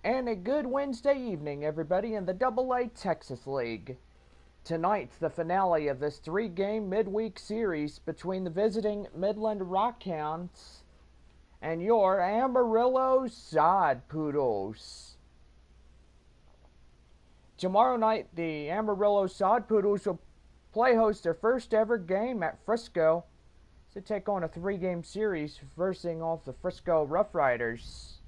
And a good Wednesday evening, everybody, in the AA Texas League. Tonight's the finale of this three-game midweek series between the visiting Midland Rockhounds and your Amarillo Sod Poodles. Tomorrow night, the Amarillo Sod Poodles will play host their first ever game at Frisco to take on a three-game series versing off the Frisco Rough Riders.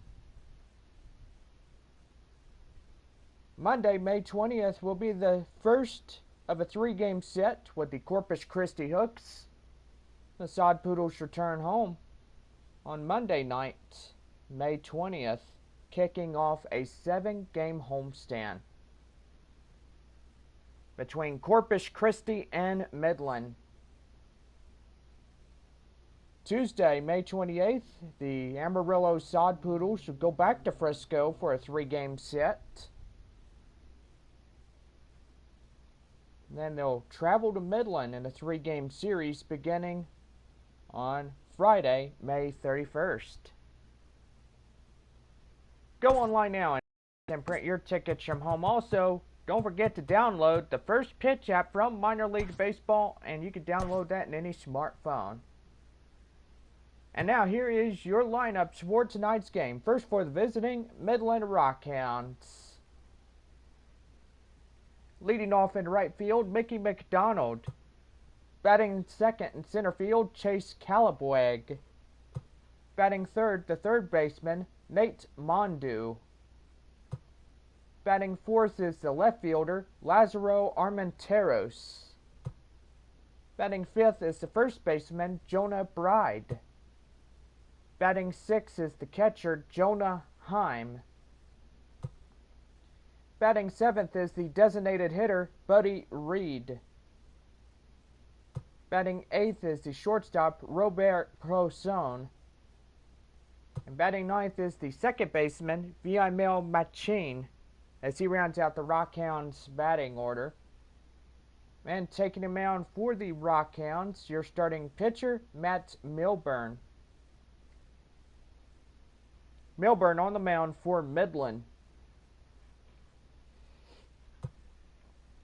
Monday, May 20th, will be the first of a three-game set with the Corpus Christi Hooks. The Sod Poodles return home on Monday night, May 20th, kicking off a 7-game homestand between Corpus Christi and Midland. Tuesday, May 28th, the Amarillo Sod Poodles will go back to Frisco for a three-game set. Then they'll travel to Midland in a three-game series beginning on Friday, May 31st. Go online now and print your tickets from home. Also, don't forget to download the First Pitch app from Minor League Baseball, and you can download that in any smartphone. And now here is your lineups for tonight's game. First for the visiting Midland Rockhounds. Leading off in right field, Mickey McDonald. Batting second in center field, Chase Calabweg. Batting third, the third baseman, Nate Mondu. Batting fourth is the left fielder, Lazaro Armenteros. Batting fifth is the first baseman, Jonah Bride. Batting sixth is the catcher, Jonah Heim. Batting seventh is the designated hitter, Buddy Reed. Batting eighth is the shortstop, Robert Crosson. And batting ninth is the second baseman, Viamel Machin, as he rounds out the Rockhounds batting order. And taking the mound for the Rockhounds, your starting pitcher, Matt Milburn. Milburn on the mound for Midland.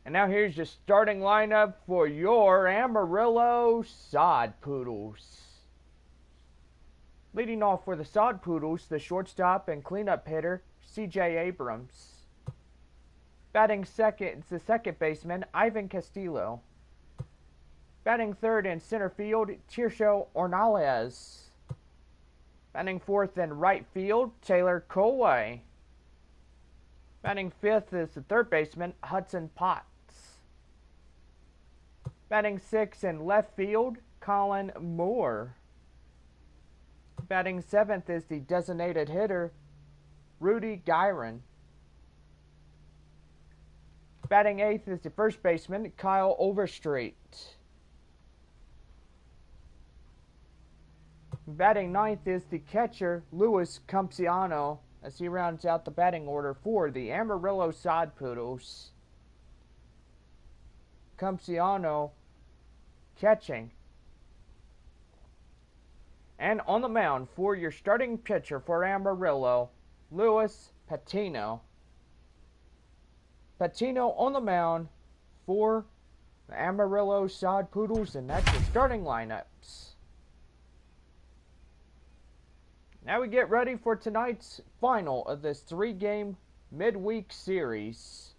And now here's your starting lineup for your Amarillo Sod Poodles. Leading off for the Sod Poodles, the shortstop and cleanup hitter, C.J. Abrams. Batting second is the second baseman, Ivan Castillo. Batting third in center field, Tirso Ornales. Batting fourth in right field, Taylor Colway. Batting fifth is the third baseman, Hudson Potts. Batting sixth in left field, Colin Moore. Batting seventh is the designated hitter, Rudy Gyron. Batting eighth is the first baseman, Kyle Overstreet. Batting ninth is the catcher, Luis Campsiano, as he rounds out the batting order for the Amarillo Sod Poodles. Campsiano catching. And on the mound for your starting pitcher for Amarillo, Luis Patino. Patino on the mound for the Amarillo Sod Poodles, and that's your starting lineups. Now we get ready for tonight's final of this three-game midweek series.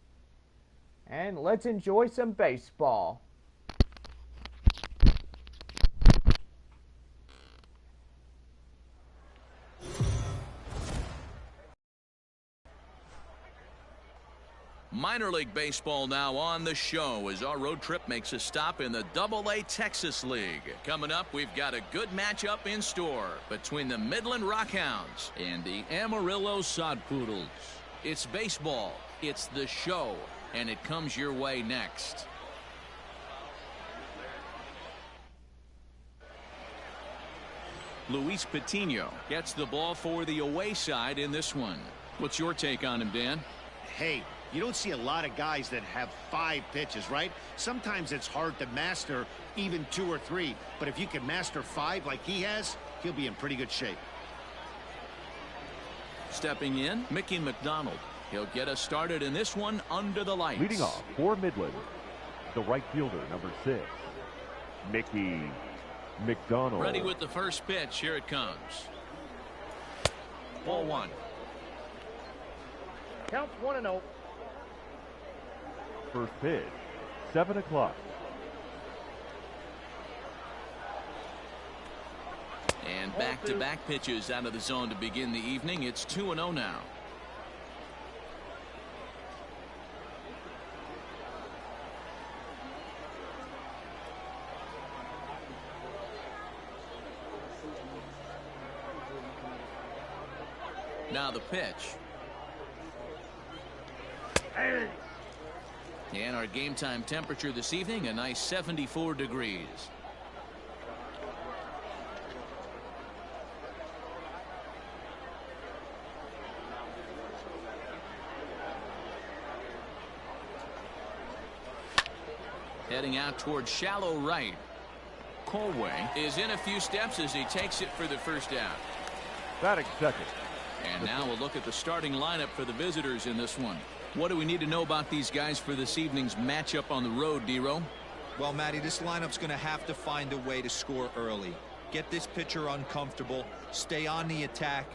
And let's enjoy some baseball. Minor League Baseball now on the show as our road trip makes a stop in the AA Texas League. Coming up, we've got a good matchup in store between the Midland Rockhounds and the Amarillo Sod Poodles. It's baseball, it's the show, and it comes your way next. Luis Patino gets the ball for the away side in this one. What's your take on him, Dan? Hey, you don't see a lot of guys that have 5 pitches, right? Sometimes it's hard to master even 2 or 3, but if you can master 5 like he has, he'll be in pretty good shape. Stepping in, Mickey McDonald. He'll get us started in this one under the lights. Leading off for Midland, the right fielder, number 6, Mickey McDonald. Ready with the first pitch. Here it comes. Ball 1. Counts 1-0. First pitch, 7 o'clock. And back-to-back pitches out of the zone to begin the evening. It's 2-0 now. Now the pitch. And our game time temperature this evening, a nice 74 degrees. Heading out towards shallow right. Colway is in a few steps as he takes it for the first out. Batting second. And now we'll look at the starting lineup for the visitors in this one. What do we need to know about these guys for this evening's matchup on the road, D-Row? Well, Matty, this lineup's going to have to find a way to score early. Get this pitcher uncomfortable, stay on the attack,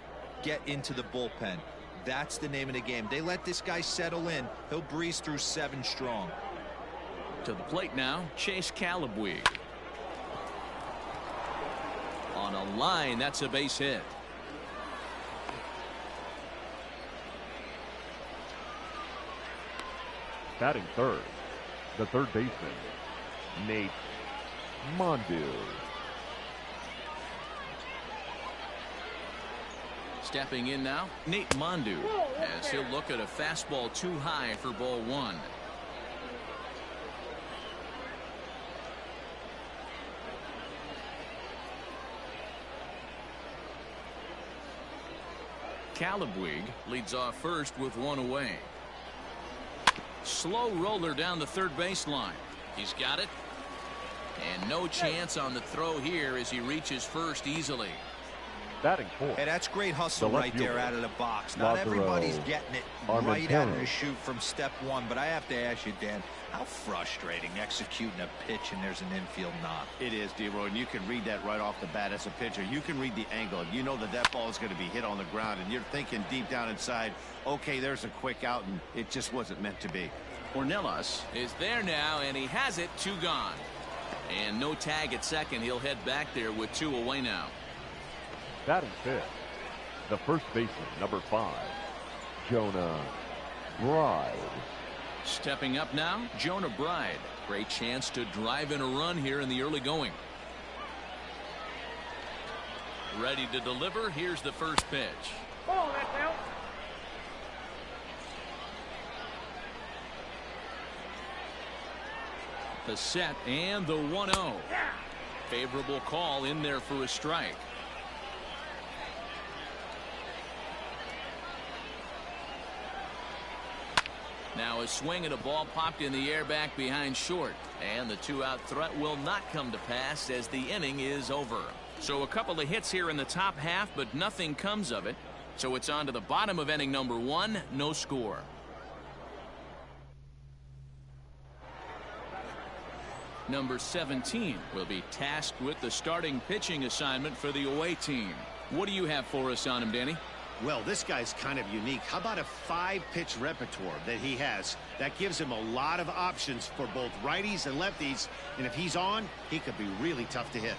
get into the bullpen. That's the name of the game. They let this guy settle in, he'll breeze through 7 strong. To the plate now, Chase Calabwe. On a line, that's a base hit. Batting third, the third baseman, Nate Mondu. Stepping in now, Nate Mondu, as he'll look at a fastball too high for ball 1. Calabwe leads off first with 1 away. Slow roller down the third baseline. He's got it. And no chance on the throw here as he reaches first easily. Batting fourth. Hey, that's great hustle right there out of the box. Not Lazaro everybody's getting it right Armentano. out of the chute from step 1. But I have to ask you, Dan, how frustrating executing a pitch and there's an infield knock. It is, D-Roy, and you can read that right off the bat as a pitcher. You can read the angle. You know that that ball is going to be hit on the ground, and you're thinking deep down inside, okay, there's a quick out, and it just wasn't meant to be. Ornelas is there now, and he has it. 2 gone. And no tag at second. He'll head back there with 2 away now. Batting fifth, the first baseman, number 5, Jonah Bride. Stepping up now, Jonah Bride. Great chance to drive in a run here in the early going. Ready to deliver. Here's the first pitch. Oh, that's out. The set and the 1-0. Favorable call in there for a strike. Now a swing and a ball popped in the air back behind short. And the 2-out threat will not come to pass as the inning is over. So a couple of hits here in the top half, but nothing comes of it. So it's on to the bottom of inning number 1. No score. Number 17 will be tasked with the starting pitching assignment for the away team. What do you have for us on him, Danny? Well, this guy's kind of unique. How about a 5-pitch repertoire that he has? That gives him a lot of options for both righties and lefties. And if he's on, he could be really tough to hit.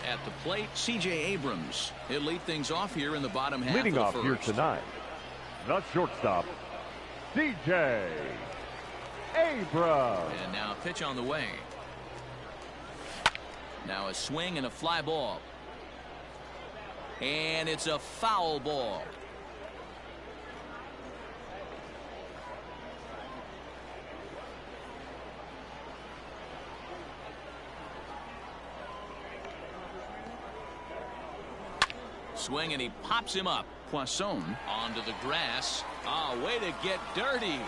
At the plate, C.J. Abrams. He'll lead things off here in the bottom half Leading of off the here first. tonight, the shortstop, C.J. Abrams. And now a pitch on the way. Now a swing and a fly ball. And it's a foul ball. Swing and he pops him up. Poisson onto the grass. Oh, way to get dirty.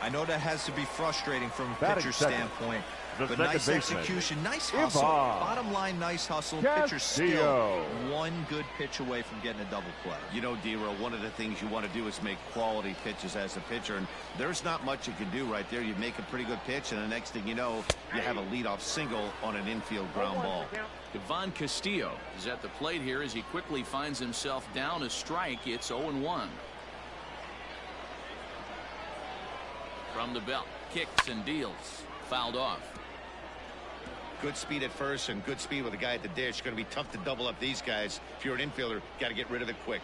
I know that has to be frustrating from a Batting pitcher second. standpoint, The but second nice baseman. execution, nice hustle. Ivan Bottom line, nice hustle. Castillo. Pitcher still one good pitch away from getting a double play. You know, D-Row, one of the things you want to do is make quality pitches as a pitcher, and there's not much you can do right there. You make a pretty good pitch, and the next thing you know, you have a leadoff single on an infield ground ball. Ivan Castillo is at the plate here as he quickly finds himself down a strike. It's 0-1. From the belt, kicks and deals. Fouled off. Good speed at first and good speed with the guy at the dish. Going to be tough to double up these guys. If you're an infielder, got to get rid of it quick.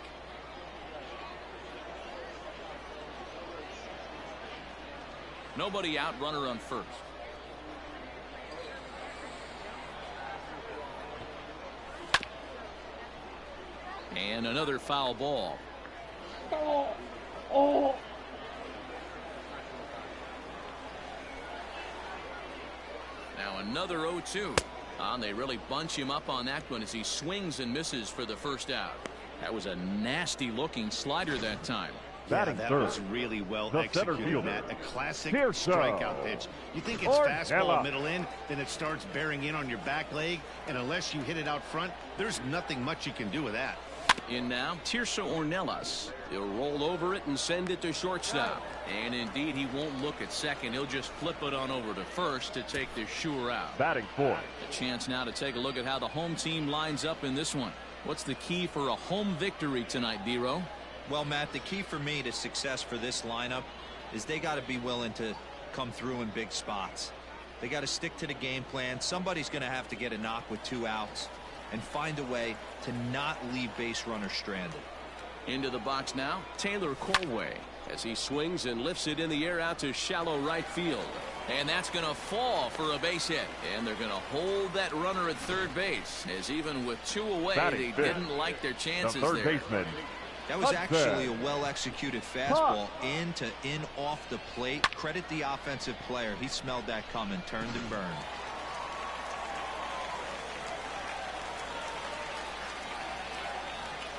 Nobody out, runner on first. And another foul ball. Now another 0-2. They really bunch him up on that one as he swings and misses for the first out. That was a nasty looking slider that time. Yeah, Batting that third. was really well The center executed, fielder. Matt. A classic Pearson. strikeout pitch. You think it's Ornella. fastball middle in, then it starts bearing in on your back leg, and unless you hit it out front, there's nothing much you can do with that. In now, Tirso Ornelas. He'll roll over it and send it to shortstop. And indeed, he won't look at second. He'll just flip it on over to first to take the sure out. Batting fourth. A chance now to take a look at how the home team lines up in this one. What's the key for a home victory tonight, D-Row? Well, Matt, the key for me to success for this lineup is they got to be willing to come through in big spots. They got to stick to the game plan. Somebody's going to have to get a knock with 2 outs and find a way to not leave base runners stranded. Into the box now, Taylor Corway as he swings and lifts it in the air out to shallow right field. And that's going to fall for a base hit. And they're going to hold that runner at third base, as even with 2 away, Batting they fifth. didn't like their chances The third there. baseman. That was Hudson. actually a well-executed fastball in off the plate. Credit the offensive player. He smelled that coming, turned and burned.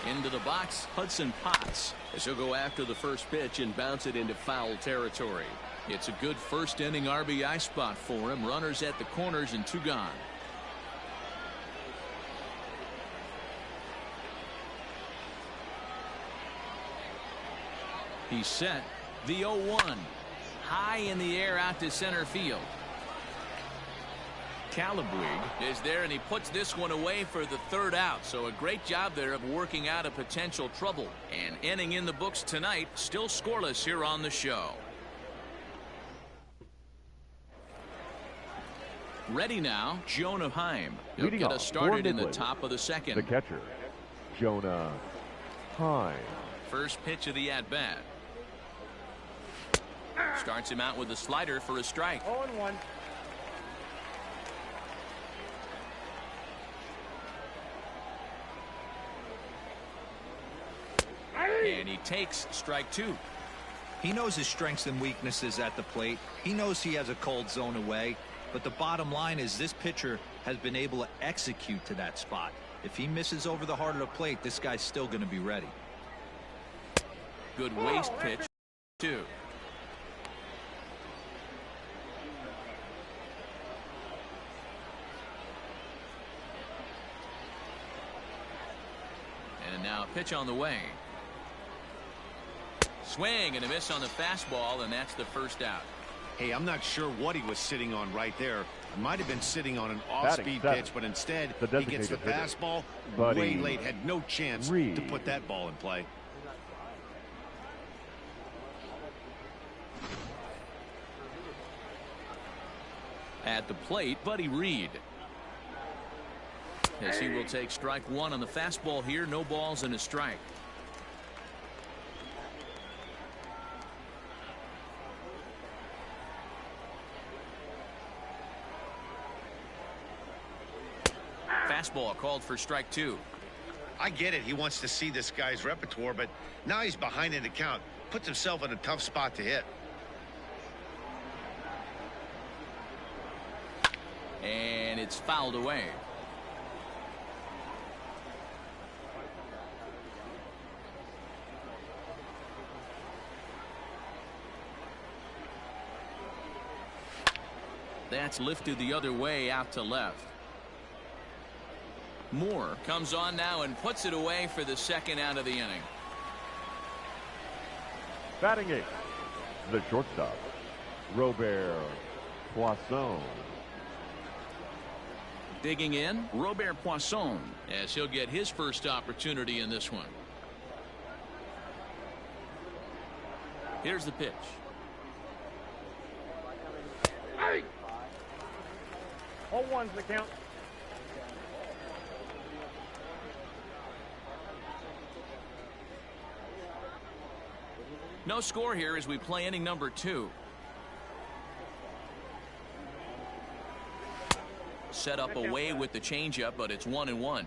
Into the box, Hudson Potts, as he'll go after the first pitch and bounce it into foul territory. It's a good first inning RBI spot for him. Runners at the corners and 2 gone. He's set. The 0-1. High in the air out to center field. Calabrig is there, and he puts this one away for the 3rd out. So a great job there of working out a potential trouble. And inning in the books tonight, still scoreless here on the show. Ready now, Jonah Heim. He'll Leading get off us started for in the Midland. top of the second. The catcher, Jonah Heim. First pitch of the at-bat. Starts him out with a slider for a strike. 0-1. And he takes strike 2. He knows his strengths and weaknesses at the plate. He knows he has a cold zone away. But the bottom line is this pitcher has been able to execute to that spot. If he misses over the heart of the plate, this guy's still going to be ready. Good waist pitch, 2. And now a pitch on the way. Swing and a miss on the fastball, and that's the first out. Hey, I'm not sure what he was sitting on right there. He might have been sitting on an Batting off-speed seventh. pitch, but instead The he gets the designated hitter, fastball Buddy way late. Had no chance Reed. to put that ball in play. At the plate, Buddy Reed. As he will take strike 1 on the fastball here. No balls and a strike. Fastball called for strike 2. I get it. He wants to see this guy's repertoire, but now he's behind in the count. Puts himself in a tough spot to hit. And it's fouled away. That's lifted the other way out to left. Moore comes on now and puts it away for the second out of the inning. Batting eighth, the shortstop, Robert Poisson. Digging in, Robert Poisson, as he'll get his first opportunity in this one. Here's the pitch. Hey! 0-1's the count. No score here as we play inning number 2. Set up away with the changeup, but it's 1-1.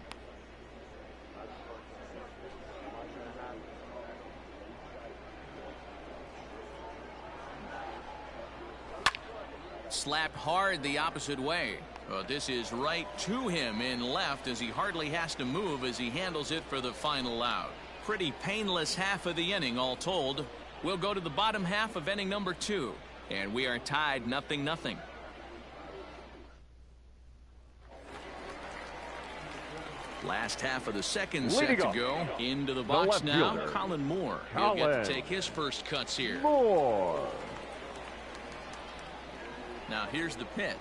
Slapped hard the opposite way. But this is right to him in left as he hardly has to move as he handles it for the final out. Pretty painless half of the inning all told. We'll go to the bottom half of inning number 2, and we are tied 0-0. Last half of the second set to go. Into the box now, Colin Moore. He'll get to take his first cuts here. Moore. Now here's the pitch.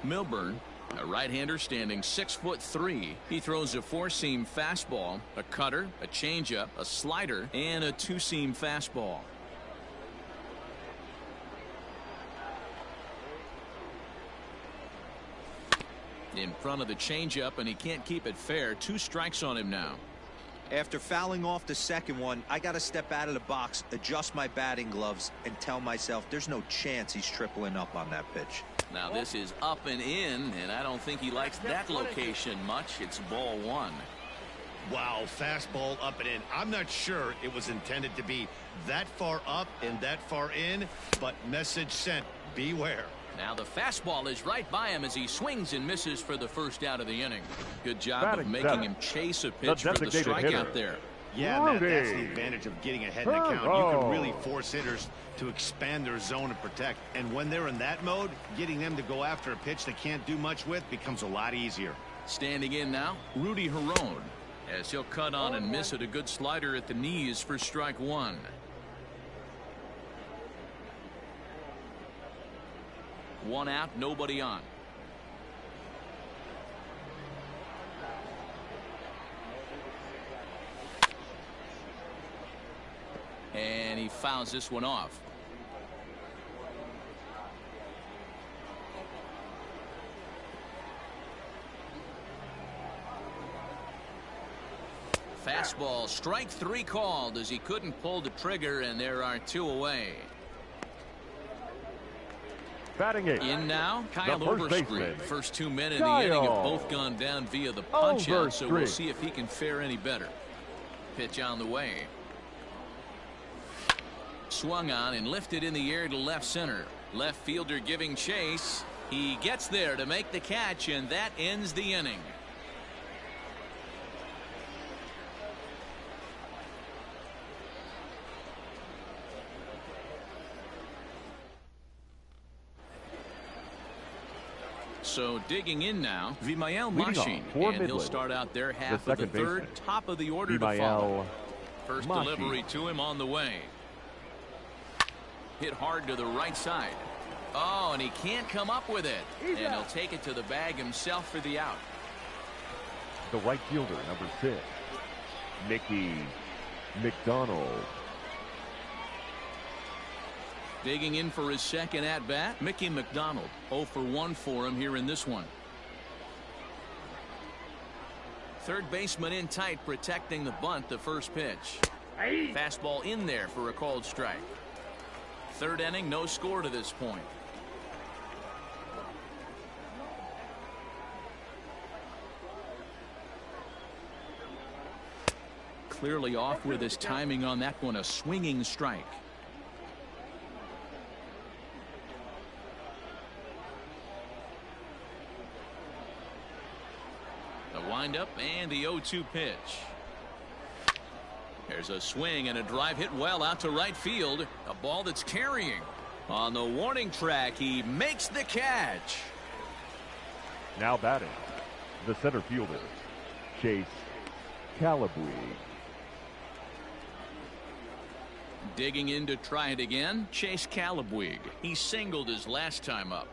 Milburn, a right-hander standing 6'3". He throws a four-seam fastball, a cutter, a changeup, a slider, and a two-seam fastball. In front of the changeup, and he can't keep it fair. 2 strikes on him now. After fouling off the second one, I got to step out of the box, adjust my batting gloves, and tell myself there's no chance he's tripling up on that pitch. Now this is up and in, and I don't think he likes that location much. It's ball 1. Wow, fastball up and in. I'm not sure it was intended to be that far up and that far in, but message sent. Beware. Now the fastball is right by him as he swings and misses for the first out of the inning. Good job of making him chase a pitch for the strikeout there. Yeah, Matt, that's the advantage of getting ahead in the count. You can really force hitters to expand their zone and protect. And when they're in that mode, getting them to go after a pitch they can't do much with becomes a lot easier. Standing in now, Rudy Herron, as he'll cut on and miss at a good slider at the knees for strike 1. One out, nobody on. And he fouls this one off. Fastball, strike 3 called as he couldn't pull the trigger, and there are 2 away. Batting eighth. In now, Kyle Overstreet. First 2 men in the inning have both gone down via the punch out, so we'll see if he can fare any better. Pitch on the way. Swung on and lifted in the air to left center. Left fielder giving chase. He gets there to make the catch, and that ends the inning. So digging in now, Vimael Machin, and he'll start out their half of the third, top of the order to follow. First delivery to him on the way. Hit hard to the right side. Oh, and he can't come up with it. And he'll take it to the bag himself for the out. The right fielder, number 6, Mickey McDonald. Digging in for his second at-bat, Mickey McDonald. 0 for 1 for him here in this one. Third baseman in tight, protecting the bunt, the first pitch. Fastball in there for a called strike. Third inning, no score to this point. Clearly off with his timing on that one, a swinging strike. The windup and the 0-2 pitch. There's a swing and a drive hit well out to right field. A ball that's carrying. On the warning track, he makes the catch. Now batting, the center fielder, Chase Calabwe. Digging in to try it again, Chase Calabwe. He singled his last time up.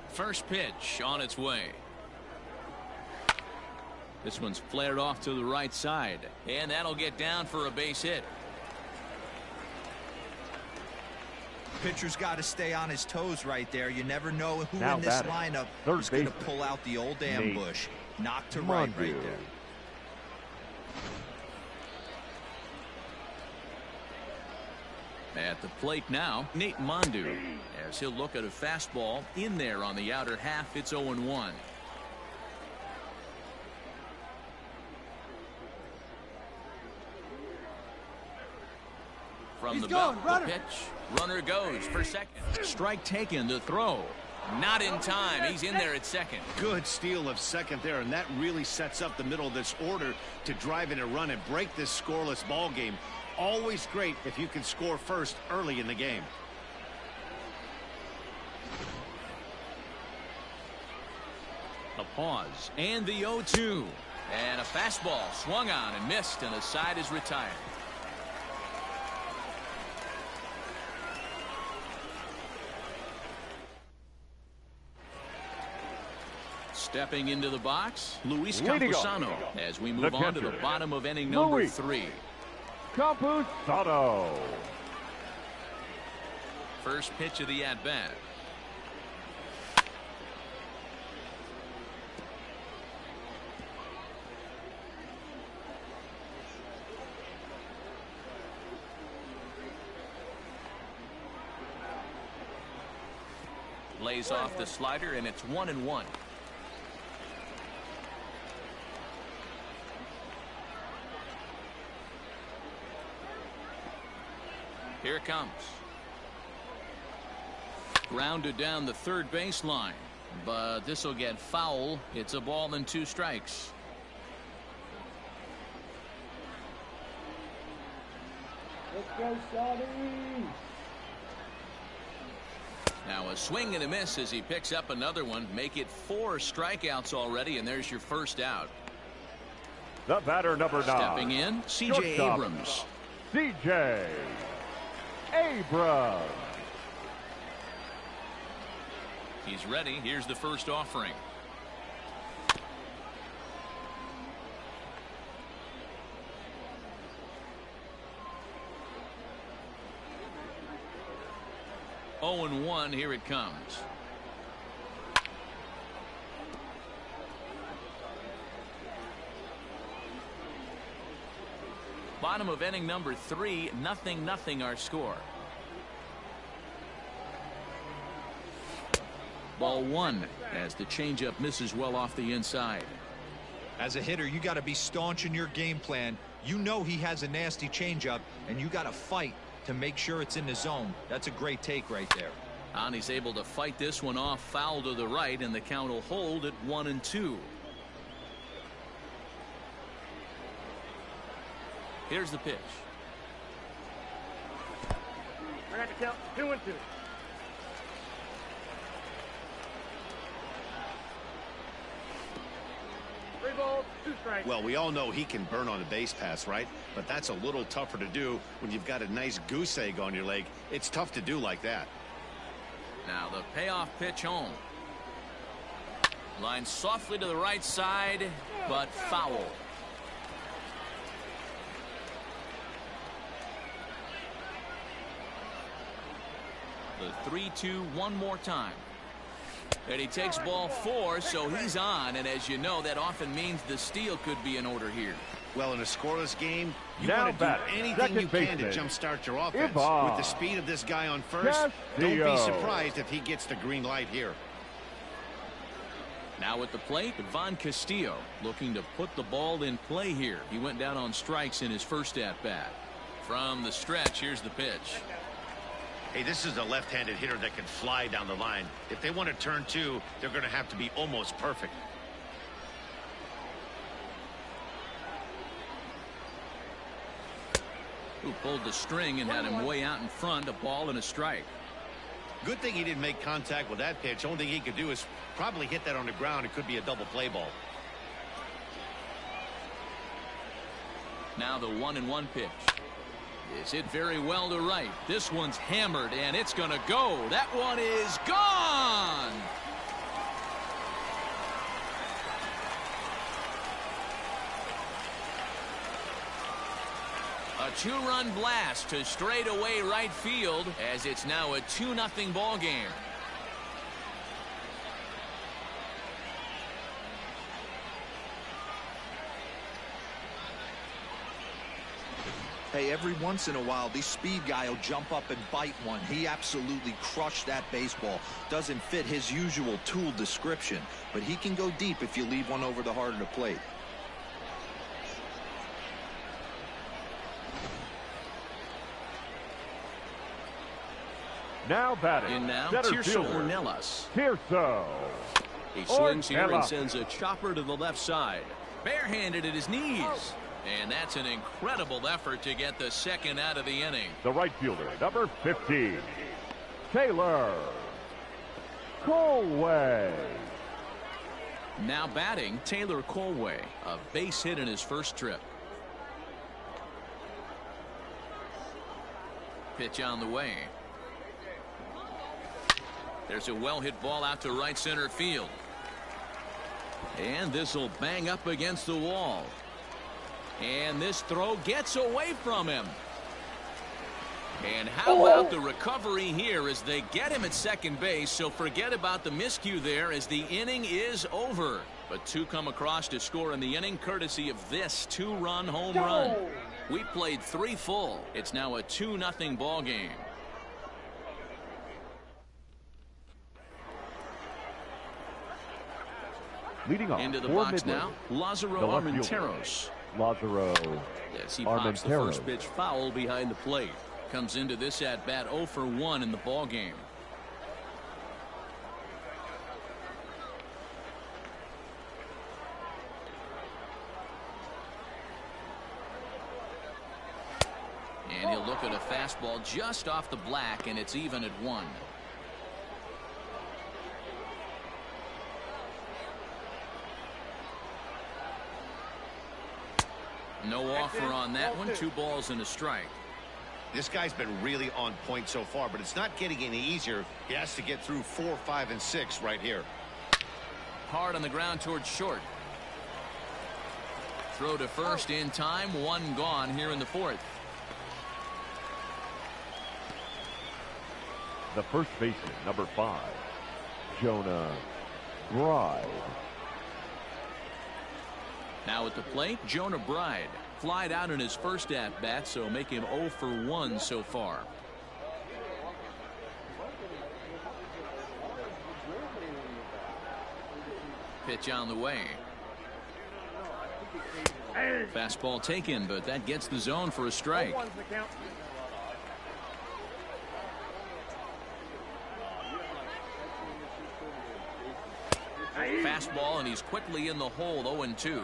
First pitch on its way. This one's flared off to the right side, and that'll get down for a base hit. Pitcher's got to stay on his toes right there. You never know who now in this lineup is going to pull out the old ambush. Knock to right there. At the plate now, Nate Mondu, as he'll look at a fastball in there on the outer half. It's 0-1. From the belt, the pitch. Runner goes for second. Strike taken to throw. Not in time. He's in there at second. Good steal of second there, and that really sets up the middle of this order to drive in a run and break this scoreless ball game. Always great if you can score first early in the game. A pause and the 0-2. And a fastball swung on and missed, and the side is retired. Stepping into the box, Luis Campusano, as we move on to the bottom of inning number 3. Campusano. First pitch of the at-bat. Lays off the slider, and it's 1-1. Here it comes. Grounded down the third baseline, but this will get foul. It's a ball and 2 strikes. Let's go, Saudi. Now a swing and a miss as he picks up another one. Make it 4 strikeouts already, and there's your first out. The batter, number 9. Stepping in, C.J. Abrams. C.J. Abrams. He's ready. Here's the first offering. Oh, and 1. Here it comes. Bottom of inning number 3, 0-0 our score. Ball 1 as the changeup misses well off the inside. As a hitter, you got to be staunch in your game plan. You know he has a nasty changeup, and you got to fight to make sure it's in the zone. That's a great take right there. And he's able to fight this one off, foul to the right, and the count will hold at 1-2. Here's the pitch. I got to count 2-2. 3 balls, 2 strikes. Well, we all know he can burn on a base pass, right? But that's a little tougher to do when you've got a nice goose egg on your leg. It's tough to do like that. Now the payoff pitch home. Line softly to the right side, but foul. The 3-2 one more time. And he takes ball 4, so he's on. And as you know, that often means the steal could be in order here. Well, in a scoreless game, you now want to do anything you can to jumpstart your offense. With the speed of this guy on first, don't be surprised if he gets the green light here. Now at the plate, Ivan Castillo looking to put the ball in play here. He went down on strikes in his first at-bat. From the stretch, here's the pitch. Hey, this is a left-handed hitter that can fly down the line. If they want to turn 2, they're going to have to be almost perfect. who pulled the string and had him way out in front, a ball and a strike. Good thing he didn't make contact with that pitch. Only thing he could do is probably hit that on the ground. It could be a double play ball. Now the 1-1 pitch. It's hit very well to right. This one's hammered, and it's going to go. That one is gone. A 2-run blast to straightaway right field, as it's now a 2-0 ball game. Hey, every once in a while, this speed guy will jump up and bite one. He absolutely crushed that baseball. Doesn't fit his usual tool description, but he can go deep if you leave one over the heart of the plate. Now batting. In now, center Tirso fielder, Ornelas. Tirso. He swings here and Ornelas. sends a chopper to the left side. Barehanded at his knees. And that's an incredible effort to get the second out of the inning. The right fielder, number 50, Taylor Colway. Now batting, Taylor Colway. A base hit in his first trip. Pitch on the way. There's a well-hit ball out to right center field. And this will bang up against the wall. And this throw gets away from him. And how about the recovery here as they get him at second base? So forget about the miscue there as the inning is over. But two come across to score in the inning courtesy of this 2-run home run. We played 3 full. It's now a 2-0 ball game. Leading off Into the for box Midland, now, Lázaro the left Armenteros. Lázaro As he pops the Armenteros. first pitch foul behind the plate. Comes into this at bat 0 for 1 in the ball game. And he'll look at a fastball just off the black, and it's even at 1. No offer on that one. 2 balls and a strike. This guy's been really on point so far, but it's not getting any easier. He has to get through 4, 5, and 6 right here. Hard on the ground towards short. Throw to first in time. 1 gone here in the 4th. The first baseman, number 5, Jonah Bride. Now at the plate, Jonah Bride. Flied out in his first at-bat, so make him 0 for 1 so far. Pitch on the way. Fastball taken, but that gets the zone for a strike. Fastball, and he's quickly in the hole. 0-2.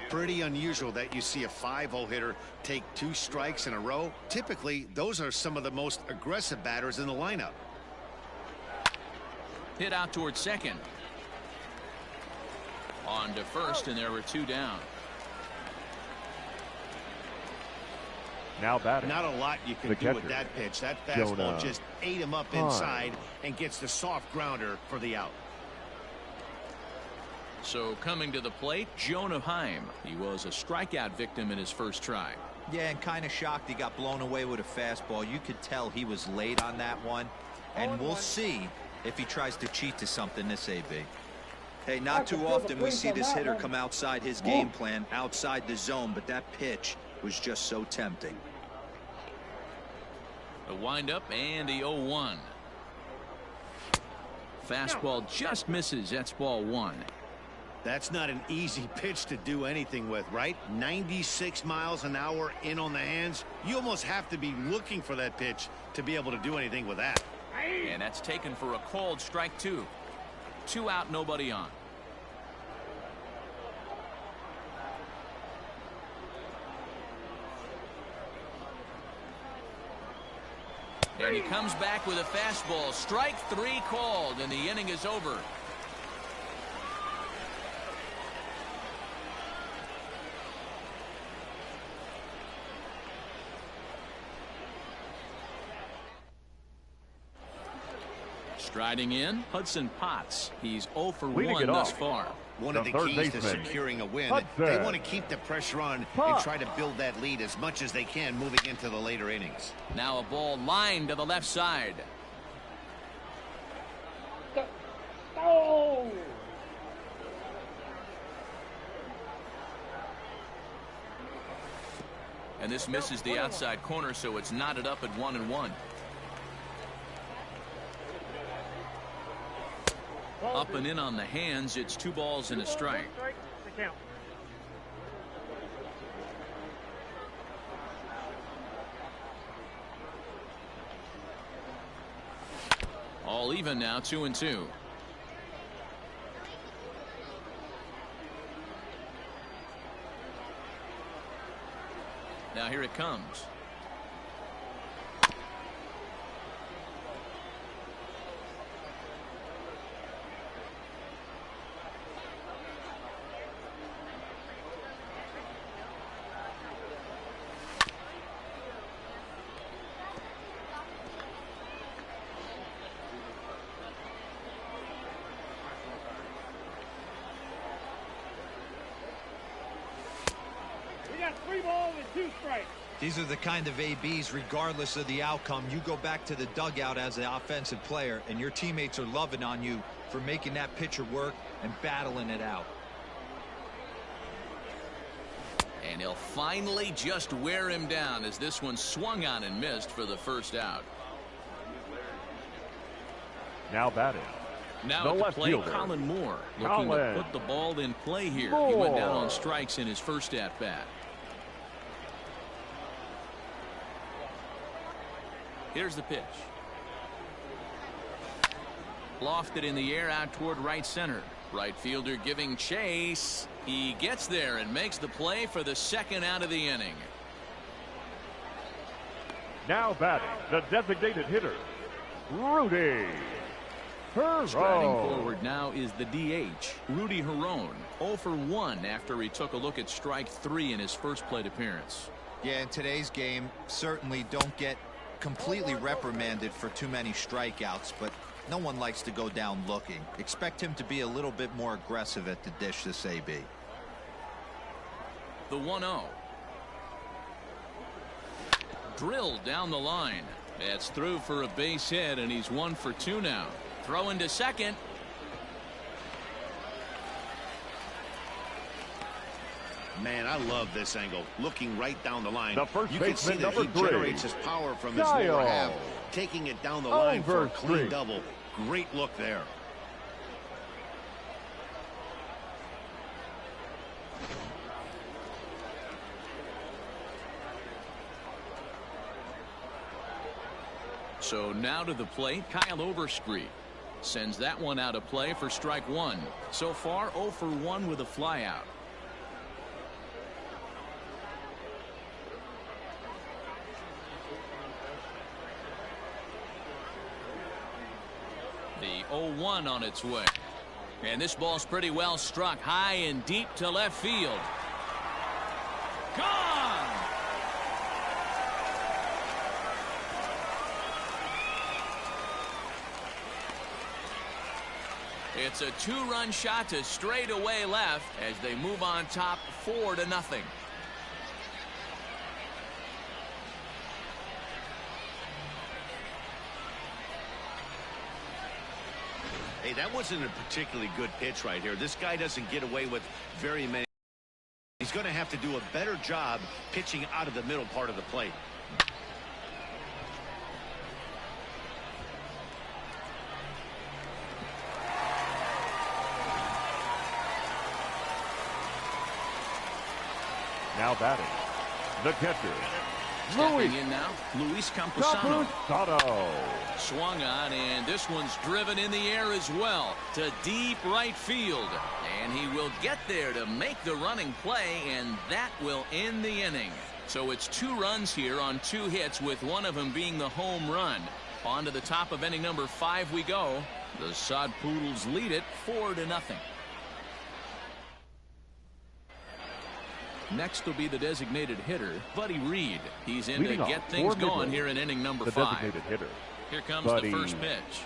Pretty unusual that you see a 5-0 hitter take 2 strikes in a row. Typically, those are some of the most aggressive batters in the lineup. Hit out towards second. On to first, and there were 2 down. Now batting. Not a lot you can The do catcher, with that pitch. That fastball Jonah just ate him up Hine. inside and gets the soft grounder for the out. So coming to the plate, Jonah Hine. He was a strikeout victim in his first try. Yeah, and kind of shocked he got blown away with a fastball. You could tell he was late on that one. And we'll see if he tries to cheat to something this AB. Hey, not too often we see this hitter come outside his game plan, outside the zone, but that pitch was just so tempting. A windup and a 0-1. Fastball just misses. That's ball 1. That's not an easy pitch to do anything with, right? 96 miles an hour in on the hands. You almost have to be looking for that pitch to be able to do anything with that. And that's taken for a called strike 2. 2 out, nobody on. And he comes back with a fastball. Strike 3 called, and the inning is over. Striding in, Hudson Potts. He's 0 for 1 thus far. One of the keys to securing a win. They want to keep the pressure on and try to build that lead as much as they can moving into the later innings. Now a ball lined to the left side. Oh! And this misses the outside corner, so it's knotted up at 1-1. Up and in on the hands. It's 2 balls and a strike. All even now, 2-2. Now here it comes. These are the kind of ABs, regardless of the outcome, you go back to the dugout as an offensive player, and your teammates are loving on you for making that pitcher work and battling it out. And he'll finally just wear him down as this one swung on and missed for the first out. Now batting. Now the at the left plate, fielder, Colin Moore, looking to put the ball in play here. He went down on strikes in his first at-bat. Here's the pitch. Lofted in the air out toward right center. Right fielder giving chase. He gets there and makes the play for the second out of the inning. Now batting, the designated hitter, Rudy Herron. Striding forward now is the DH, Rudy Herron. 0 for 1 after he took a look at strike 3 in his first plate appearance. Yeah, in today's game, certainly don't get completely reprimanded for too many strikeouts, but no one likes to go down looking. Expect him to be a little bit more aggressive at the dish this AB. The 1-0. Drilled down the line. It's through for a base hit, and he's 1 for 2 now. Throwing to second. Man, I love this angle. Looking right down the line. The first you can see baseman, that number he 3. generates his power from his Kyle. lower half, taking it down the line for a Over clean 3. double. Great look there. So now to the plate, Kyle Overstreet. Sends that one out of play for strike 1. So far 0 for 1 with a flyout. The 0-1 on its way. And this ball's pretty well struck high and deep to left field. Gone! It's a 2-run shot to straightaway left as they move on top 4-0. Hey, that wasn't a particularly good pitch right here. This guy doesn't get away with very many. He's going to have to do a better job pitching out of the middle part of the plate. Now batting, the catcher, Stepping in now, Luis Campusano. Swung on, and this one's driven in the air as well to deep right field. And he will get there to make the running play, and that will end the inning. So it's 2 runs here on 2 hits, with one of them being the home run. On to the top of inning number 5 we go. The Sod Poodles lead it 4-0. Next will be the designated hitter, Buddy Reed. He's in to get things going here in inning number 5. Designated hitter, here comes Buddy the first pitch.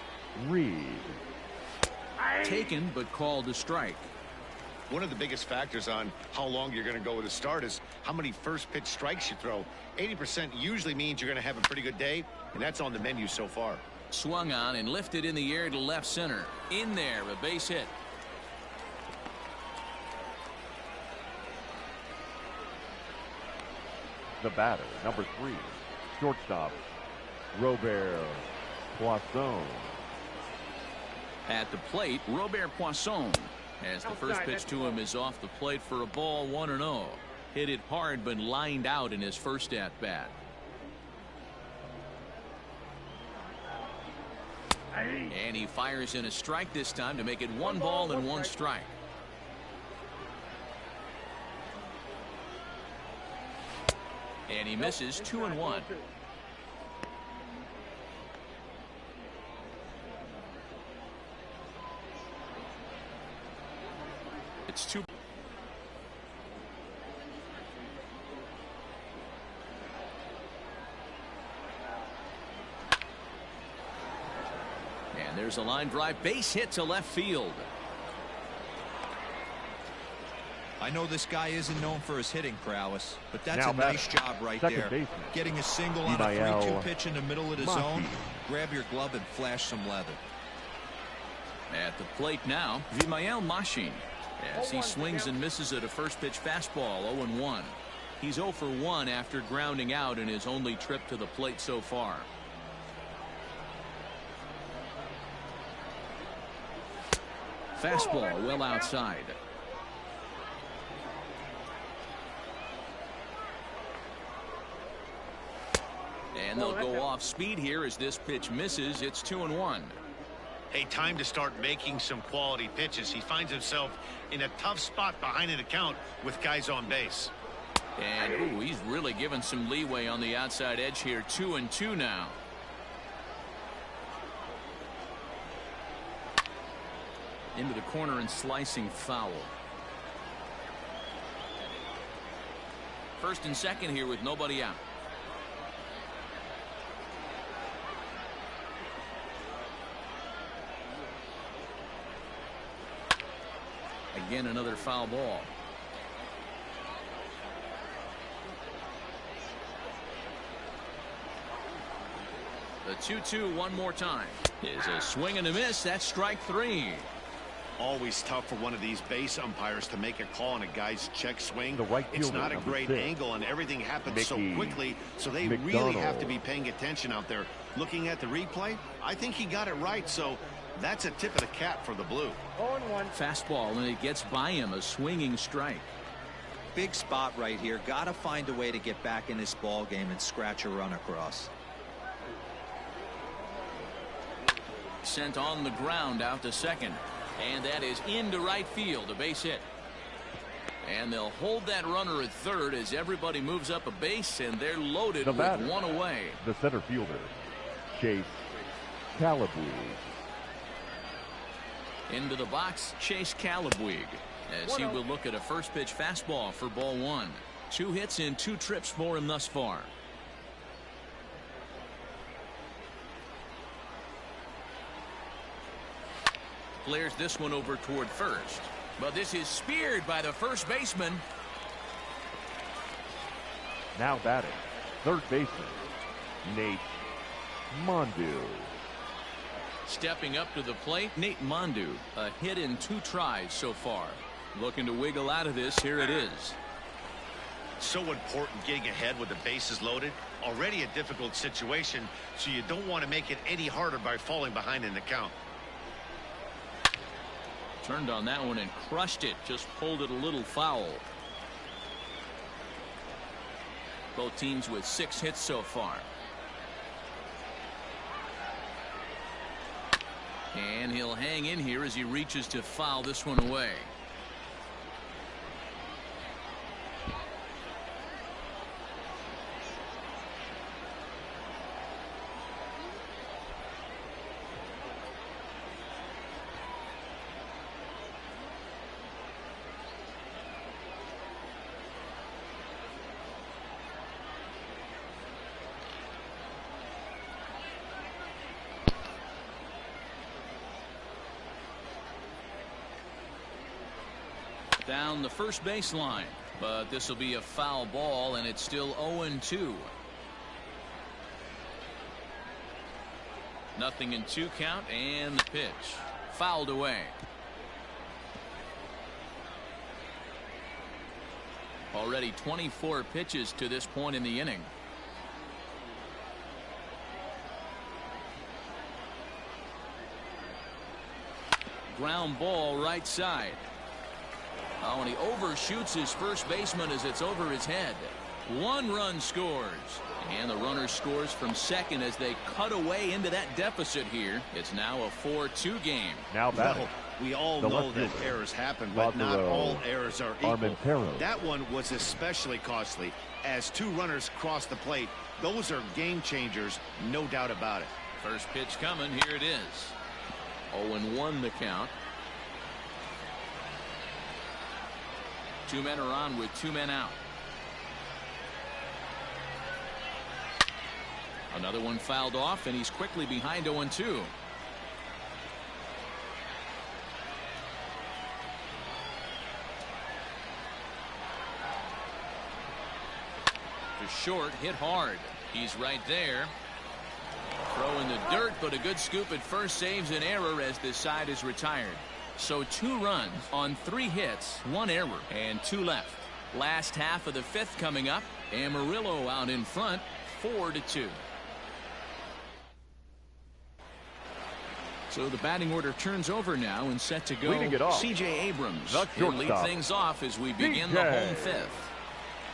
Reed. Taken but called a strike. One of the biggest factors on how long you're going to go with a start is how many first pitch strikes you throw. 80% usually means you're going to have a pretty good day, and that's on the menu so far. Swung on and lifted in the air to left center. In there, a base hit. The batter, number 3, shortstop, Robert Poisson. At the plate, Robert Poisson. As the first pitch to him is off the plate for a ball, 1-0. Hit it hard but lined out in his first at-bat. And he fires in a strike this time to make it 1 ball and 1 strike. And he misses 2-1. It's 2. And there's a line drive, base hit to left field. I know this guy isn't known for his hitting prowess, but that's now a nice job right there. baseman, getting a single on a 3-2 pitch in the middle of the zone. Grab your glove and flash some leather. At the plate now, Vimael Machin, as he swings and misses at a first pitch fastball, 0-1. He's 0 for 1 after grounding out in his only trip to the plate so far. Fastball well outside. And they'll go off speed here as this pitch misses. It's 2-1. Hey, time to start making some quality pitches. He finds himself in a tough spot behind an account with guys on base. And ooh, he's really given some leeway on the outside edge here. 2-2 now. Into the corner and slicing foul. First and second here with nobody out. Again, another foul ball. The 2-2 one more time is a swing and a miss. That's strike 3. Always tough for one of these base umpires to make a call on a guy's check swing. The right it's fielder, not a great 6, angle, and everything happens so quickly, so they McDonald. really have to be paying attention out there. Looking at the replay, I think he got it right, so that's a tip of the cap for the blue. 0-1. Fastball, and it gets by him, a swinging strike. Big spot right here. Got to find a way to get back in this ball game and scratch a run across. Sent on the ground out to second. And that is into right field, a base hit. And they'll hold that runner at third as everybody moves up a base, and they're loaded with one away. The center fielder, Chase Calaboué. Into the box, Chase Calaboué, as he will look at a first pitch fastball for ball 1. 2 hits in 2 trips for him thus far. Clears this one over toward first, but this is speared by the first baseman. Now batting, third baseman, Nate Mondu. Stepping up to the plate, Nate Mondu, a hit in 2 tries so far. Looking to wiggle out of this. Here it is. So important getting ahead with the bases loaded. Already a difficult situation, so you don't want to make it any harder by falling behind in the count. Turned on that one and crushed it. Just pulled it a little foul. Both teams with 6 hits so far. And he'll hang in here as he reaches to foul this one away. Down the first baseline, but this will be a foul ball, and it's still 0-2. Nothing in 2 count, and the pitch fouled away. Already 24 pitches to this point in the inning. Ground ball right side. Oh, and he overshoots his first baseman as it's over his head. 1 run scores. And the runner scores from second as they cut away into that deficit here. It's now a 4-2 game. Now batting. Well, we all know that errors happen, but not all errors are equal. That one was especially costly. As 2 runners cross the plate, those are game changers, no doubt about it. First pitch coming. Here it is. 0-1 the count. 2 men are on with 2 men out. Another one fouled off, and he's quickly behind 0-2. To short, hit hard. He's right there. Throw in the dirt, but a good scoop at first saves an error as this side is retired. So 2 runs on 3 hits, 1 error, and 2 left. Last half of the 5th coming up. Amarillo out in front, 4-2. So the batting order turns over now and set to go. C.J. Abrams will lead things off as we begin the home 5th.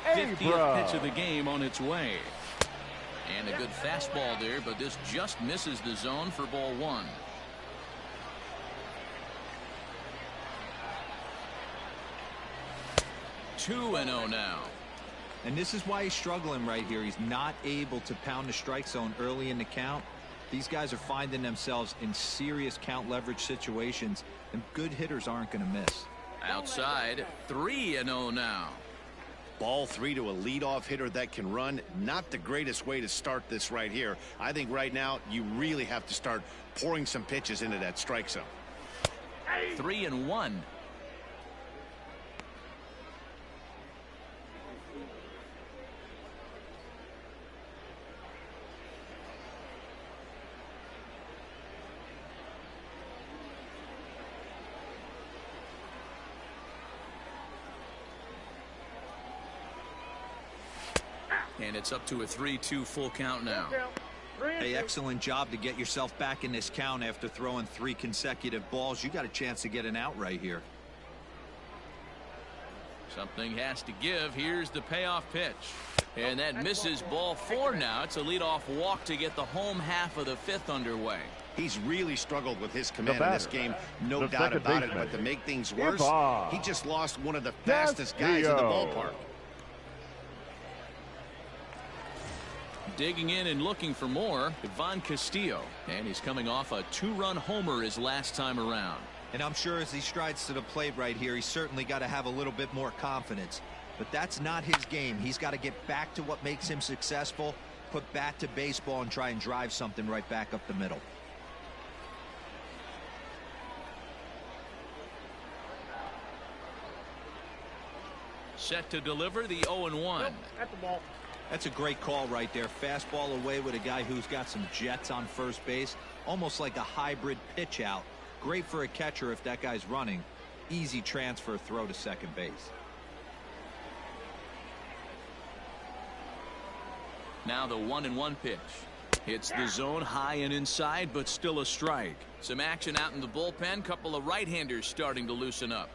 50th pitch of the game on its way. And a good fastball there, but this just misses the zone for ball 1. Two and 0 now. And this is why he's struggling right here. He's not able to pound the strike zone early in the count. These guys are finding themselves in serious count leverage situations, and good hitters aren't going to miss. Outside, 3-0 now. Ball 3 to a leadoff hitter that can run. Not the greatest way to start this right here. I think right now you really have to start pouring some pitches into that strike zone. 3-1. And it's up to a 3-2 full count now. Hey, excellent job to get yourself back in this count after throwing 3 consecutive balls. You got a chance to get an out right here. Something has to give. Here's the payoff pitch. And that misses ball 4 now. It's a leadoff walk to get the home half of the 5th underway. He's really struggled with his command in this game, no doubt about it. But to make things worse, he just lost one of the fastest guys in the ballpark. Digging in and looking for more, Ivan Castillo. And he's coming off a 2-run homer his last time around. And I'm sure as he strides to the plate right here, he's certainly got to have a little bit more confidence. But that's not his game. He's got to get back to what makes him successful, put bat to baseball, and try and drive something right back up the middle. Set to deliver the 0-1. At the ball. That's a great call right there. Fastball away with a guy who's got some jets on first base. Almost like a hybrid pitch out. Great for a catcher if that guy's running. Easy transfer throw to second base. Now the 1-1 pitch. Hits the zone high and inside, but still a strike. Some action out in the bullpen. Couple of right-handers starting to loosen up.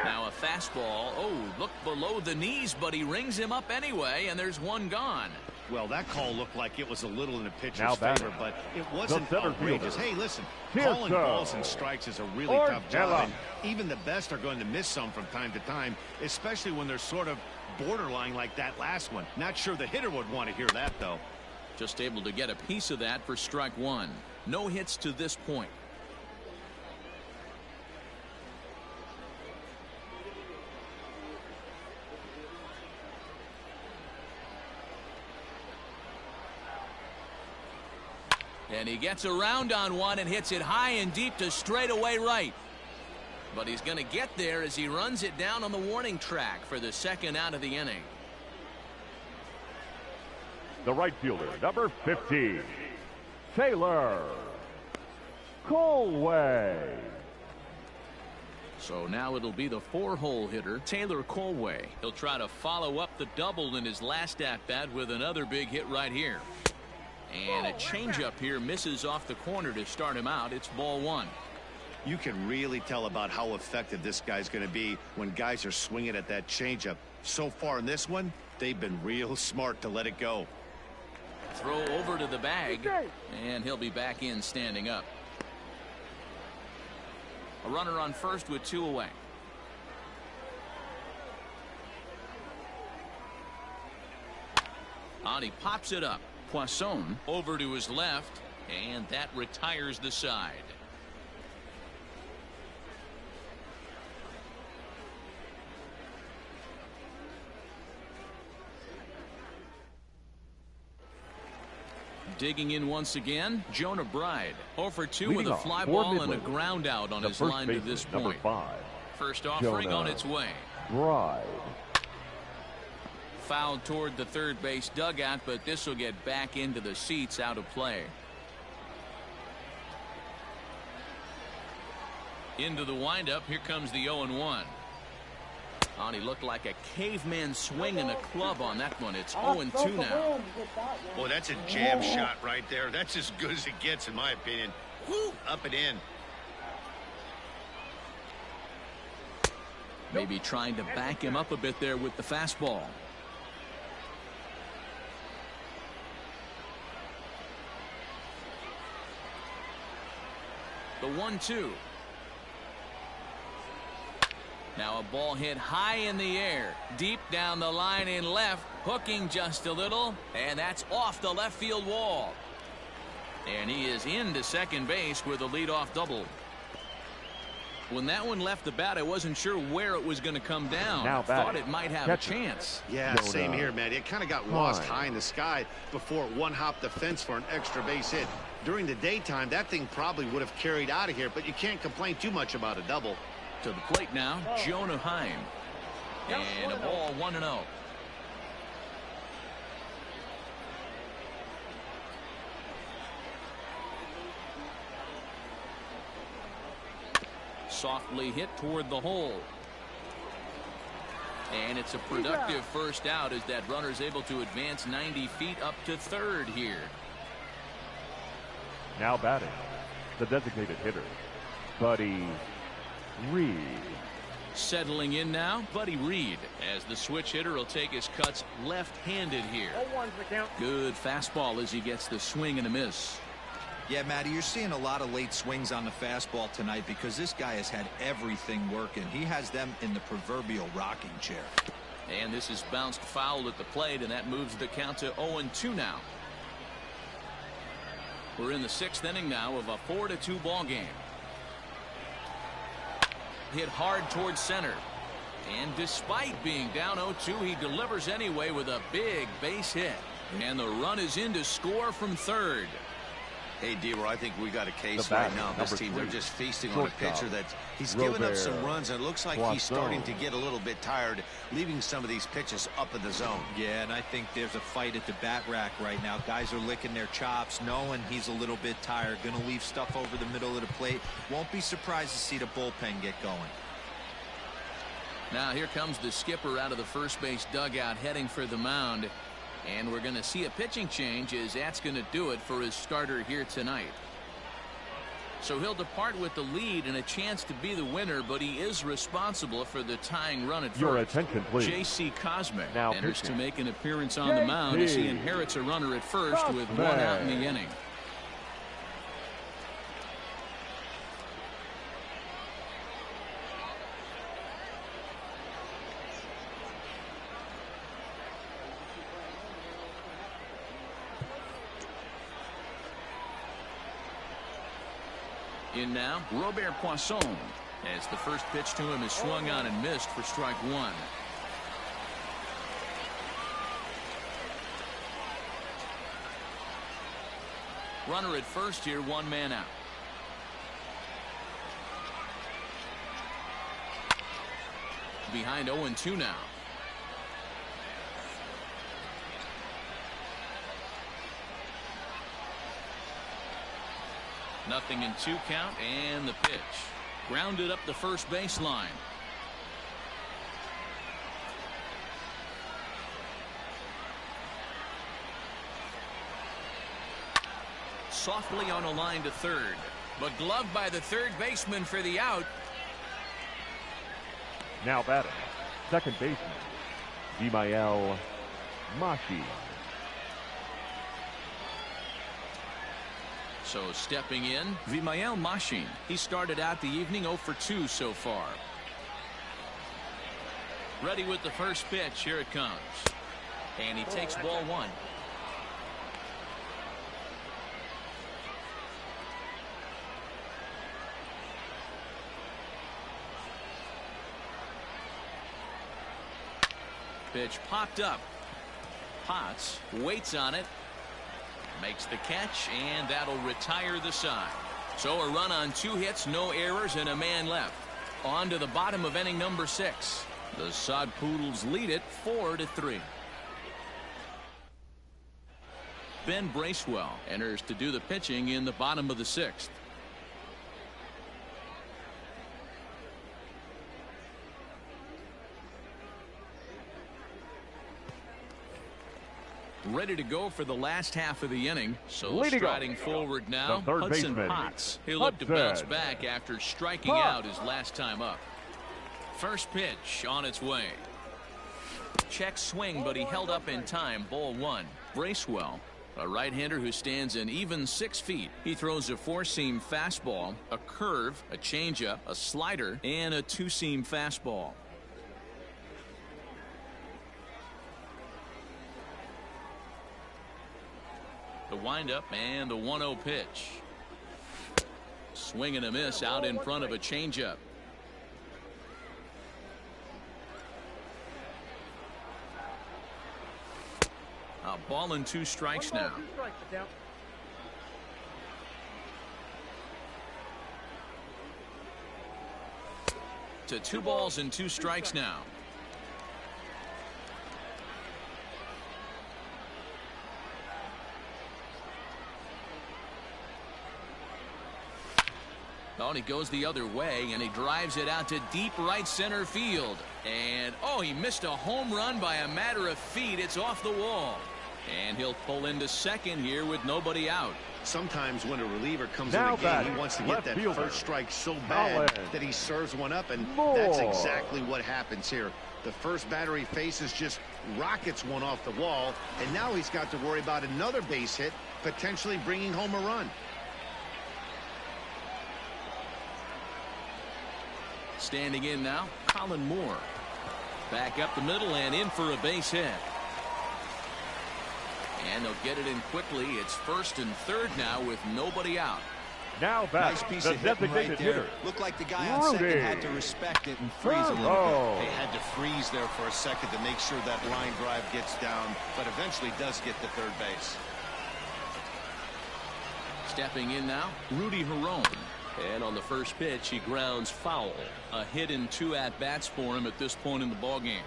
Now a fastball. Oh, look below the knees, but he rings him up anyway, and there's one gone. Well, that call looked like it was a little in the pitcher's favor, but it wasn't outrageous. Hey, listen, calling balls and strikes is a really tough job, and even the best are going to miss some from time to time, especially when they're sort of borderline like that last one. Not sure the hitter would want to hear that, though. Just able to get a piece of that for strike 1. No hits to this point. And he gets around on one and hits it high and deep to straightaway right. But he's going to get there as he runs it down on the warning track for the second out of the inning. The right fielder, number 50, Taylor Colway. So now it'll be the 4-hole hitter, Taylor Colway. He'll try to follow up the double in his last at-bat with another big hit right here. And a changeup here misses off the corner to start him out. It's ball 1. You can really tell about how effective this guy's going to be when guys are swinging at that changeup. So far in this one, they've been real smart to let it go. Throw over to the bag, and he'll be back in standing up. A runner on first with 2 away. On he pops it up. Poisson over to his left, and that retires the side. Digging in once again, Jonah Bride. 0 for 2 with a fly ball and a ground out on his line to this point. First offering on its way. Bride. Fouled toward the third base dugout, but this will get back into the seats out of play. Into the windup. Here comes the 0-1. On he looked like a caveman swinging a club on that one. It's 0-2 now. Well, that's a jam shot right there. That's as good as it gets, in my opinion. Woo, up and in. Maybe trying to back him up a bit there with the fastball. The 1-2. Now a ball hit high in the air, deep down the line in left, hooking just a little, and that's off the left field wall. And he is into second base with a leadoff double. When that one left the bat, I wasn't sure where it was going to come down. Now thought it might have a chance. Yeah, same here, man. It kind of got lost high in the sky before it one-hopped the fence for an extra base hit. During the daytime, that thing probably would have carried out of here, but you can't complain too much about a double. To the plate now, Jonah Heim. And a ball 1-0. Softly hit toward the hole. And it's a productive first out as that runner's able to advance 90 feet up to third here. Now batting, the designated hitter, Buddy Reed. Settling in now, Buddy Reed, as the switch hitter will take his cuts left-handed here. Good fastball as he gets the swing and a miss. Yeah, Matty, you're seeing a lot of late swings on the fastball tonight because this guy has had everything working. He has them in the proverbial rocking chair. And this is bounced foul at the plate, and that moves the count to 0-2 now. We're in the 6th inning now of a 4-2 ball game. Hit hard towards center. And despite being down 0-2, he delivers anyway with a big base hit. And the run is in to score from third. Hey, D-Roy, I think we got a case right now. This team, they're just feasting on a pitcher that he's given up some runs, and it looks like he's starting to get a little bit tired, leaving some of these pitches up in the zone. Yeah, and I think there's a fight at the bat rack right now. Guys are licking their chops, knowing he's a little bit tired, going to leave stuff over the middle of the plate. Won't be surprised to see the bullpen get going. Now here comes the skipper out of the first base dugout heading for the mound. And we're going to see a pitching change as that's going to do it for his starter here tonight. So he'll depart with the lead and a chance to be the winner, but he is responsible for the tying run at first. Your attention, please. J.C. Cosmic now enters pitching to make an appearance on the mound as he inherits a runner at first with 1 out in the inning. In now, Robert Poisson, as the first pitch to him is swung on and missed for strike 1. Runner at first here, 1 man out. Behind 0-2 now. Nothing in 2 count, and the pitch. Grounded up the first baseline. Softly on a line to third, but gloved by the third baseman for the out. Now batting, second baseman, Vimael Mashi. So stepping in, Vimael Mashi. He started out the evening 0 for 2 so far. Ready with the first pitch. Here it comes. And he takes ball 1. Pitch popped up. Potts waits on it. Makes the catch, and that'll retire the side. So a run on 2 hits, no errors, and a man left. On to the bottom of inning number 6. The Sod Poodles lead it 4-3. Ben Bracewell enters to do the pitching in the bottom of the 6th. Ready to go for the last half of the inning. So striding forward now, Hudson Potts. He'll look to bounce back after striking out his last time up. First pitch on its way. Check swing, but he held up in time. Ball 1. Bracewell, a right-hander who stands an even 6 feet. He throws a 4-seam fastball, a curve, a changeup, a slider, and a 2-seam fastball. The windup and the 1-0 pitch. Swing and a miss out in front of a changeup. A ball and 2 strikes now. To 2 balls and 2 strikes now. Oh, and he goes the other way, and he drives it out to deep right center field. And, oh, he missed a home run by a matter of feet. It's off the wall. And he'll pull into second here with nobody out. Sometimes when a reliever comes in the game, he wants to get that first strike so bad that he serves one up, and that's exactly what happens here. The first batter he faces just rockets one off the wall, and now he's got to worry about another base hit, potentially bringing home a run. Standing in now, Colin Moore. Back up the middle and in for a base hit. And they'll get it in quickly. It's first and third now with nobody out. Now back, nice piece the of hitting designated hitter. Looked like the guy on second had to respect it and freeze a little bit. They had to freeze there for a second to make sure that line drive gets down, but eventually does get to third base. Stepping in now, Rudy Herron. And on the first pitch, he grounds foul. A hit in 2 at-bats for him at this point in the ballgame.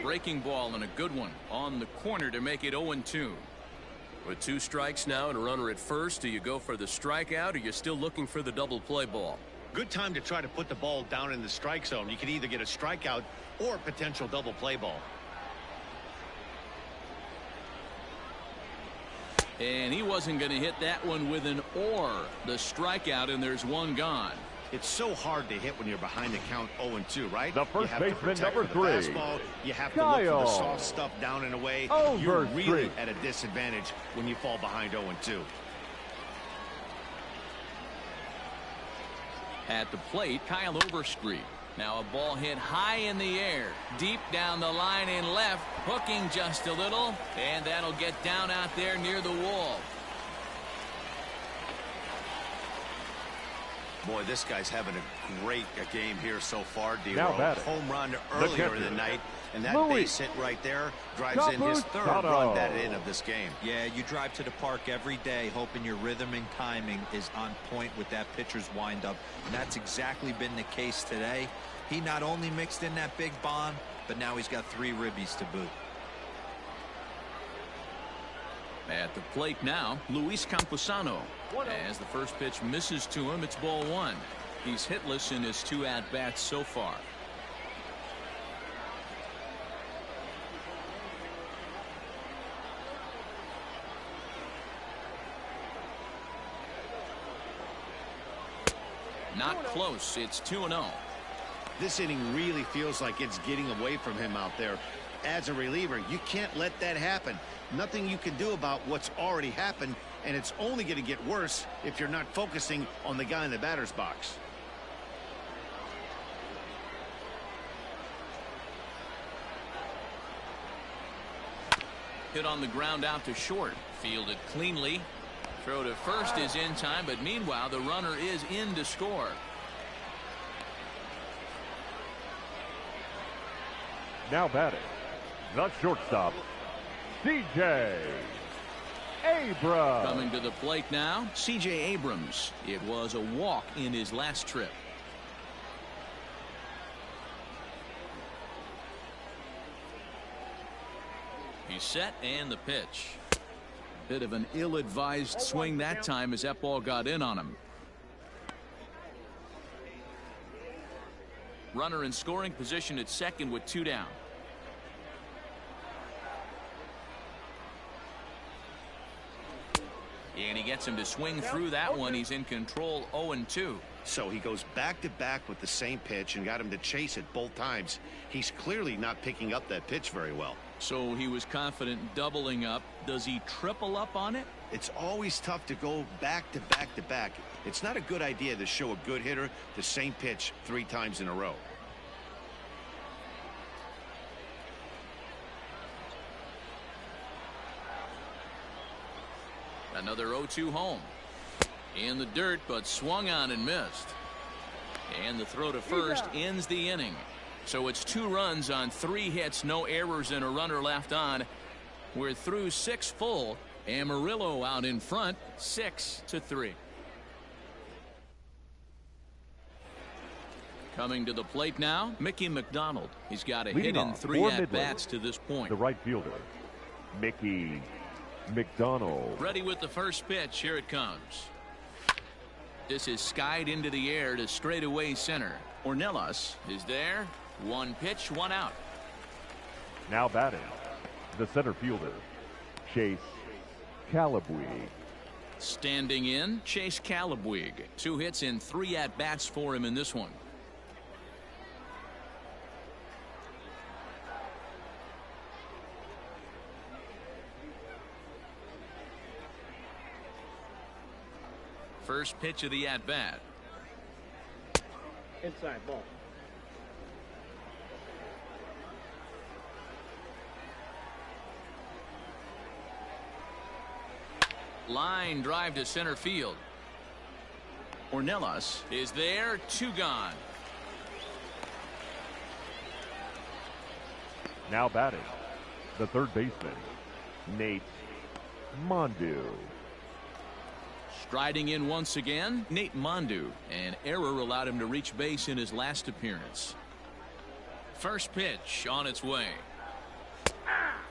Breaking ball and a good one on the corner to make it 0-2. With 2 strikes now and a runner at first, do you go for the strikeout, or you're still looking for the double play ball? Good time to try to put the ball down in the strike zone. You can either get a strikeout or a potential double play ball. And he wasn't going to hit that one with an or. The strikeout, and there's one gone. It's so hard to hit when you're behind the count 0-2, right? The first baseman, number 3. Fastball. You have to look for the soft stuff down and away. You're really at a disadvantage when you fall behind 0-2. At the plate, Kyle Overstreet. Now a ball hit high in the air, deep down the line in left, hooking just a little, and that'll get down out there near the wall. Boy, this guy's having a great game here so far, Now D-Roll. batting, Home run earlier in the night, and that Louis base hit right there drives in his third Soto. run batted in of this game. Yeah, you drive to the park every day hoping your rhythm and timing is on point with that pitcher's windup, and that's exactly been the case today. He not only mixed in that big bomb, but now he's got 3 ribbies to boot. At the plate now, Luis Camposano. As the first pitch misses to him, it's ball 1. He's hitless in his 2 at-bats so far. Not close. It's 2-0. This inning really feels like it's getting away from him out there. As a reliever, you can't let that happen. Nothing you can do about what's already happened, and it's only going to get worse if you're not focusing on the guy in the batter's box. Hit on the ground out to short. Fielded cleanly. Throw to first is in time, but meanwhile the runner is in to score. Now batting, the shortstop, C.J. Abrams. Coming to the plate now, C.J. Abrams. It was a walk in his last trip. He's set, and the pitch. Bit of an ill-advised swing that time as that ball got in on him. Runner in scoring position at second with 2 down. And he gets him to swing through that one. He's in control, 0-2. So he goes back-to-back with the same pitch and got him to chase it both times. He's clearly not picking up that pitch very well. So he was confident doubling up. Does he triple up on it? It's always tough to go back-to-back-to-back. It's not a good idea to show a good hitter the same pitch 3 times in a row. Another 0-2 home. In the dirt, but swung on and missed. And the throw to first ends the inning. So it's 2 runs on 3 hits, no errors, and a runner left on. We're through 6 full. Amarillo out in front, 6-3. Coming to the plate now, Mickey McDonald. He's got a hit in 3 at-bats to this point. The right fielder, Mickey McDonald. Ready with the first pitch. Here it comes. This is skied into the air to straightaway center. Ornelas is there. 1 pitch, 1 out. Now batting, the center fielder, Chase Calabwig. Standing in, Chase Calabwig. 2 hits in 3 at-bats for him in this one. First pitch of the at-bat. Inside ball. Line drive to center field. Ornelas is there. 2 gone. Now batting, the third baseman, Nate Mondu. Striding in once again, Nate Mondu. An error allowed him to reach base in his last appearance. First pitch on its way.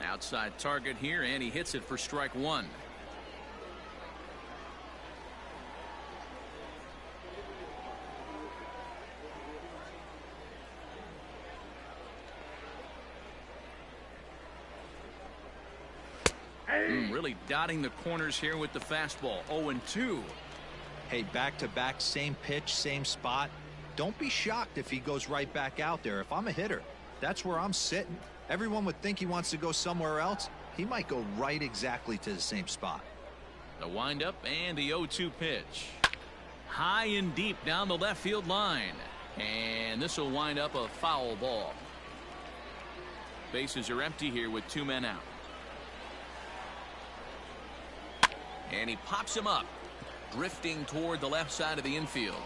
Outside target here, and he hits it for strike 1. Really dotting the corners here with the fastball. 0-2. Hey, back-to-back, same pitch, same spot. Don't be shocked if he goes right back out there. If I'm a hitter, that's where I'm sitting. Everyone would think he wants to go somewhere else. He might go right exactly to the same spot. The windup and the 0-2 pitch. High and deep down the left field line. And this will wind up a foul ball. Bases are empty here with 2 men out. And he pops him up, drifting toward the left side of the infield.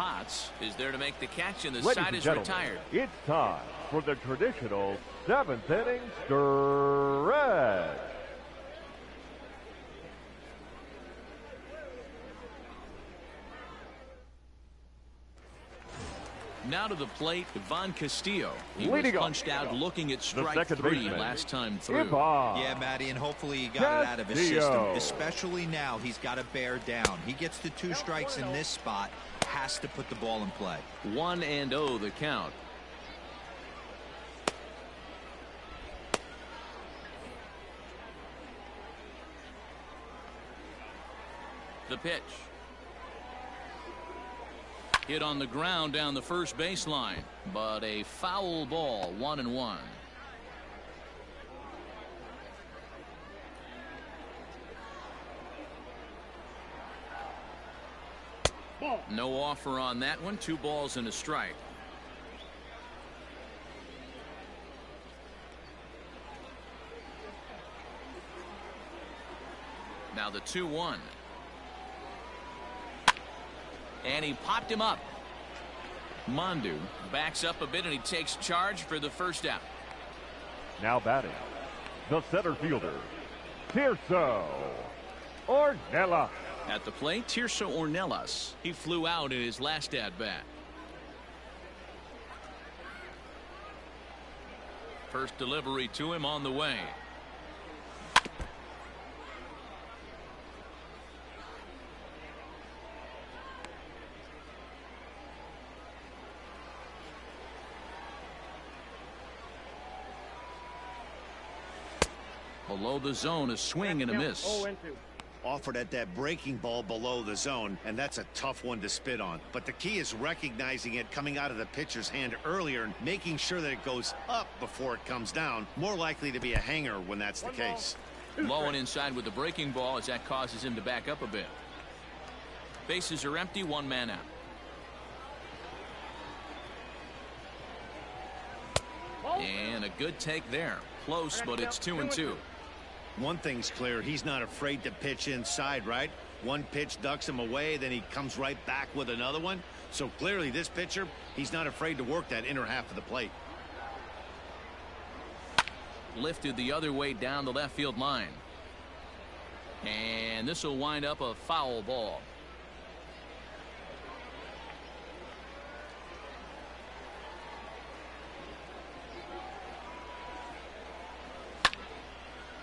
Potts is there to make the catch, and the Ladies side and is gentlemen, retired. it's time for the traditional 7th inning stretch. Now to the plate, Ivan Castillo. He Leading was off. punched out looking at strike second 3 baseman, last time through. Yeah, Matty, and hopefully he got it out of his system. Castillo. Especially now, he's got to bear down. He gets the 2 strikes in this spot, has to put the ball in play. 1-0 the count. The pitch. Hit on the ground down the first baseline, but a foul ball, 1-1. No offer on that one. 2 balls and a strike. Now the 2-1. And he popped him up. Mondu backs up a bit and he takes charge for the first out. Now batting, the center fielder, Tirso Ornelas. At the plate, Tirso Ornelas. He flew out in his last at-bat. First delivery to him on the way. Below the zone, a swing and a miss. 0-2. Offered at that breaking ball below the zone, and that's a tough one to spit on. But the key is recognizing it coming out of the pitcher's hand earlier and making sure that it goes up before it comes down. More likely to be a hanger when that's the case. Low and inside with the breaking ball as that causes him to back up a bit. Bases are empty, 1 man out. And a good take there. Close, but it's 2-2. One thing's clear, he's not afraid to pitch inside, right? One pitch ducks him away, then he comes right back with another one. So clearly this pitcher, he's not afraid to work that inner half of the plate. Lifted the other way down the left field line. And this will wind up a foul ball.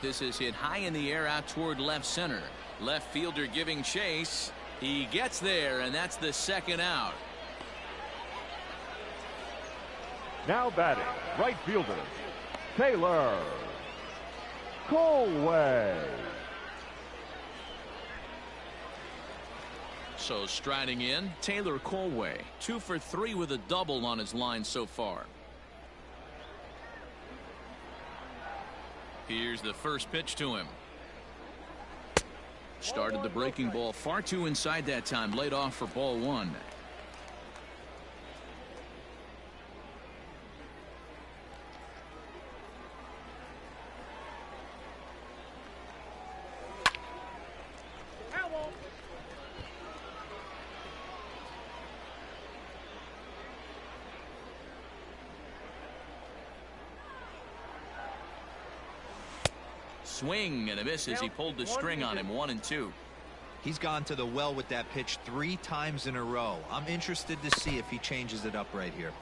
This is hit high in the air out toward left center. Left fielder giving chase. He gets there, and that's the second out. Now batting, right fielder, Taylor Colway. So striding in, Taylor Colway. 2 for 3 with a double on his line so far. Here's the first pitch to him. Started the breaking ball far too inside that time. Laid off for ball 1. Swing and a miss as he pulled the string on him. 1-2. He's gone to the well with that pitch 3 times in a row. I'm interested to see if he changes it up right here.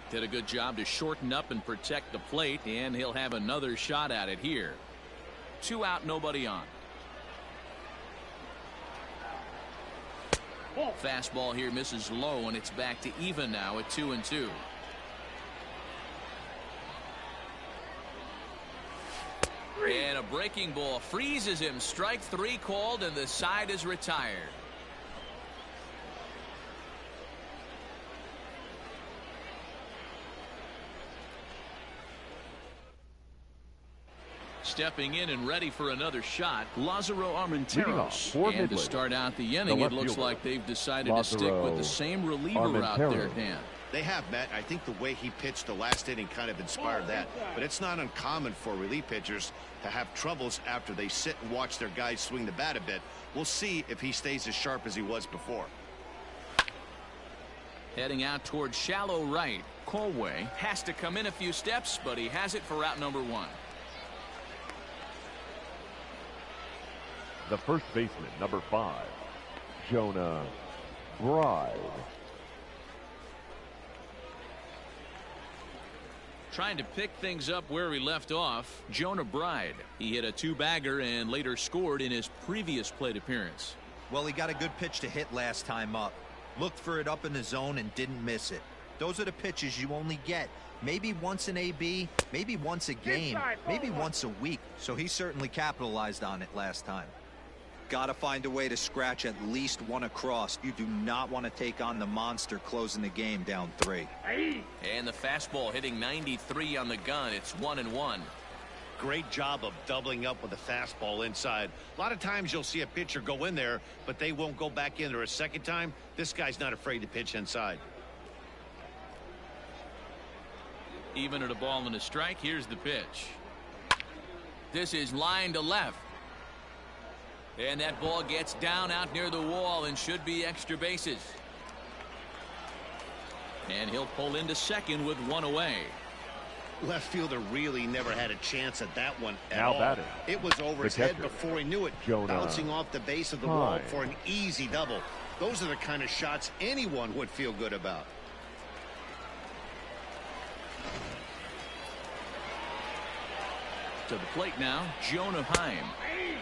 Did a good job to shorten up and protect the plate, and he'll have another shot at it here. 2 out, nobody on. Fastball here misses low, and it's back to even now at 2-2. And a breaking ball freezes him. Strike 3 called, and the side is retired. Stepping in and ready for another shot, Lázaro Armenteros. And Midland, to start out the inning, it looks like they've decided to stick with the same reliever out there at hand. They have, Matt. I think the way he pitched the last inning kind of inspired that. But it's not uncommon for relief pitchers to have troubles after they sit and watch their guys swing the bat a bit. We'll see if he stays as sharp as he was before. Heading out towards shallow right. Colway has to come in a few steps, but he has it for out number 1. The first baseman, number 5, Jonah Bride. Trying to pick things up where he left off, Jonah Bride. He hit a 2-bagger and later scored in his previous plate appearance. Well, he got a good pitch to hit last time up. Looked for it up in the zone and didn't miss it. Those are the pitches you only get maybe once in AB, maybe once a game, maybe once a week. So he certainly capitalized on it last time. Got to find a way to scratch at least one across. You do not want to take on the monster closing the game down 3. And the fastball hitting 93 on the gun. It's 1-1. Great job of doubling up with a fastball inside. A lot of times you'll see a pitcher go in there, but they won't go back in there a second time. This guy's not afraid to pitch inside. Even at a ball and a strike, here's the pitch. This is line to left. And that ball gets down out near the wall and should be extra bases. And he'll pull into second with 1 away. Left fielder really never had a chance at that one at Now all. batting, It was over his head before he knew it, Jonah bouncing off the base of the wall for an easy double. Those are the kind of shots anyone would feel good about. To the plate now, Jonah Heim.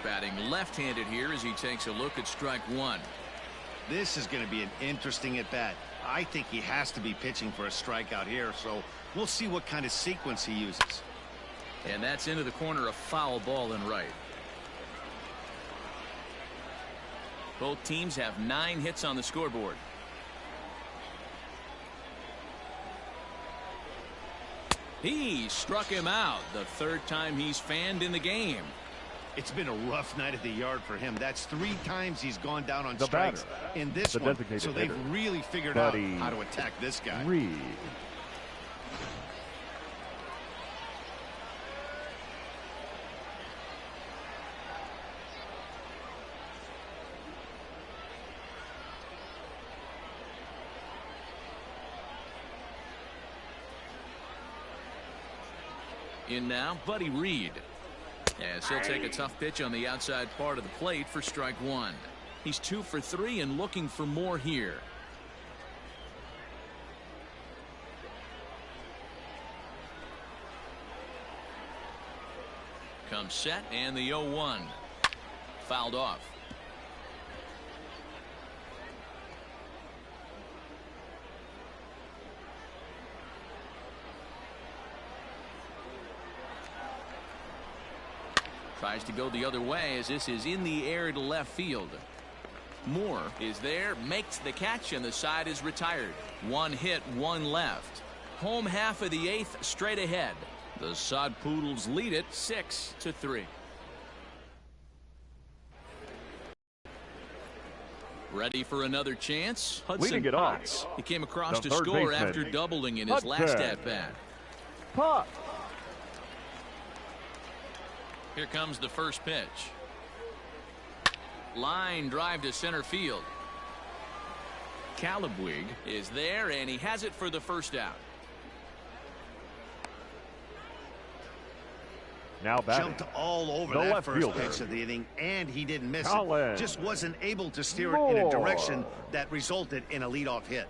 Batting left-handed here as he takes a look at strike 1. This is going to be an interesting at-bat. I think he has to be pitching for a strikeout here, so we'll see what kind of sequence he uses. And that's into the corner, a foul ball and right. Both teams have 9 hits on the scoreboard. He struck him out, the 3rd time he's fanned in the game. It's been a rough night at the yard for him. That's 3 times he's gone down on strikes in this one. So they've really figured out how to attack this guy. Reed. In now, Buddy Reed. As he'll take a tough pitch on the outside part of the plate for strike 1. He's 2 for 3 and looking for more here. Comes set and the 0-1. Fouled off. Tries to go the other way as this is in the air to left field. Moore is there, makes the catch, and the side is retired. 1 hit, 1 left. Home half of the 8th straight ahead. The Sod Poodles lead it 6-3. Ready for another chance? Hudson Potts. He came across to score after doubling in his last at-bat. Potts. Here comes the first pitch. Line drive to center field. Calabwig is there, and he has it for the first out. Now batting. Jumped all over that first pitch of the inning, and he didn't miss it. Just wasn't able to steer it in a direction that resulted in a leadoff hit.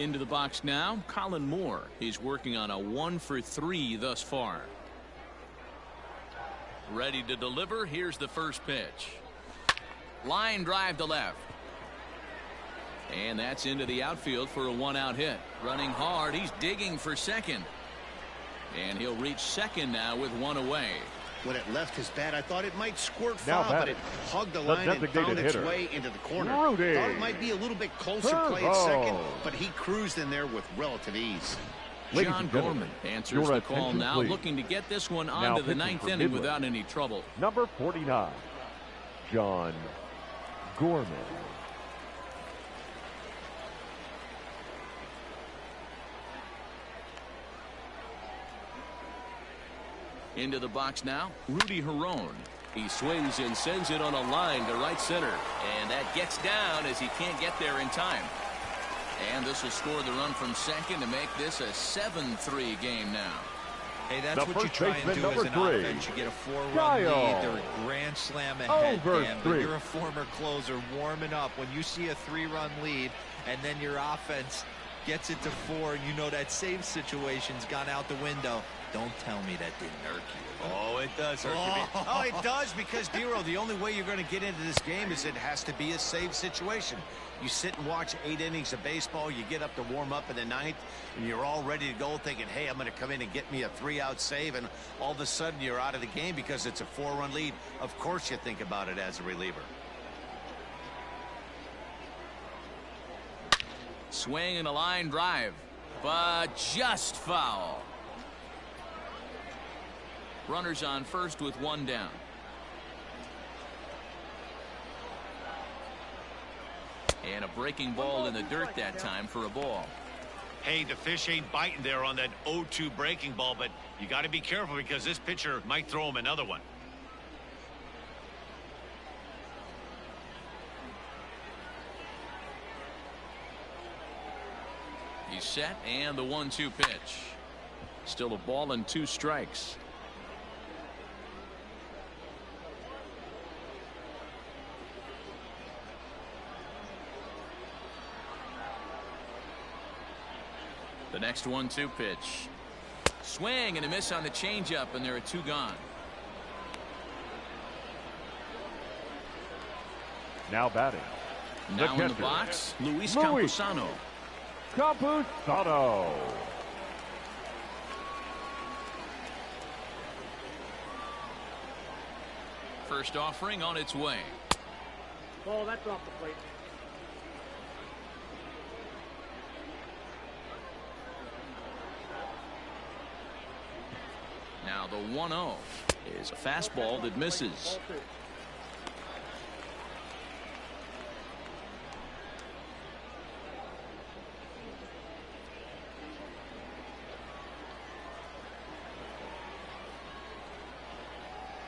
Into the box now, Colin Moore. He's working on a 1 for 3 thus far. Ready to deliver. Here's the first pitch. Line drive to left. And that's into the outfield for a 1-out hit. Running hard. He's digging for second. And he'll reach second now with 1 away. When it left his bat, I thought it might squirt foul, but it hugged the line and found its way into the corner. Thought it might be a little bit closer play at second, but he cruised in there with relative ease. John Gorman answers the call now, looking to get this one onto the 9th inning without any trouble. Number 49, John Gorman. Into the box now, Rudy Herron. He swings and sends it on a line to right center. And that gets down as he can't get there in time. And this will score the run from second to make this a 7-3 game now. Hey, that's what you try and do as an offense. You get a 4-run lead. They're a grand slam ahead, Dan, but you're a former closer warming up. When you see a 3-run lead and then your offense gets it to 4 and you know that save situation's gone out the window, don't tell me that didn't irk you. Oh, it does irk you. Oh, it does, because, Dero, the only way you're going to get into this game is it has to be a save situation. You sit and watch 8 innings of baseball, you get up to warm up in the 9th, and you're all ready to go thinking, hey, I'm going to come in and get me a 3-out save, and all of a sudden you're out of the game because it's a 4-run lead. Of course you think about it as a reliever. Swing and a line drive, but just foul. Runners on first with 1 down. And a breaking ball in the dirt that time for a ball. Hey, the fish ain't biting there on that 0-2 breaking ball, but you got to be careful because this pitcher might throw him another one. He's set, and the 1-2 pitch. Still a ball and 2 strikes. The next 1-2 pitch. Swing and a miss on the changeup, and there are 2 gone. Now batting. Now in the box, Luis Campusano. Campusano. First offering on its way. Ball, that's off the plate. Now the 1-0 is a fastball that misses.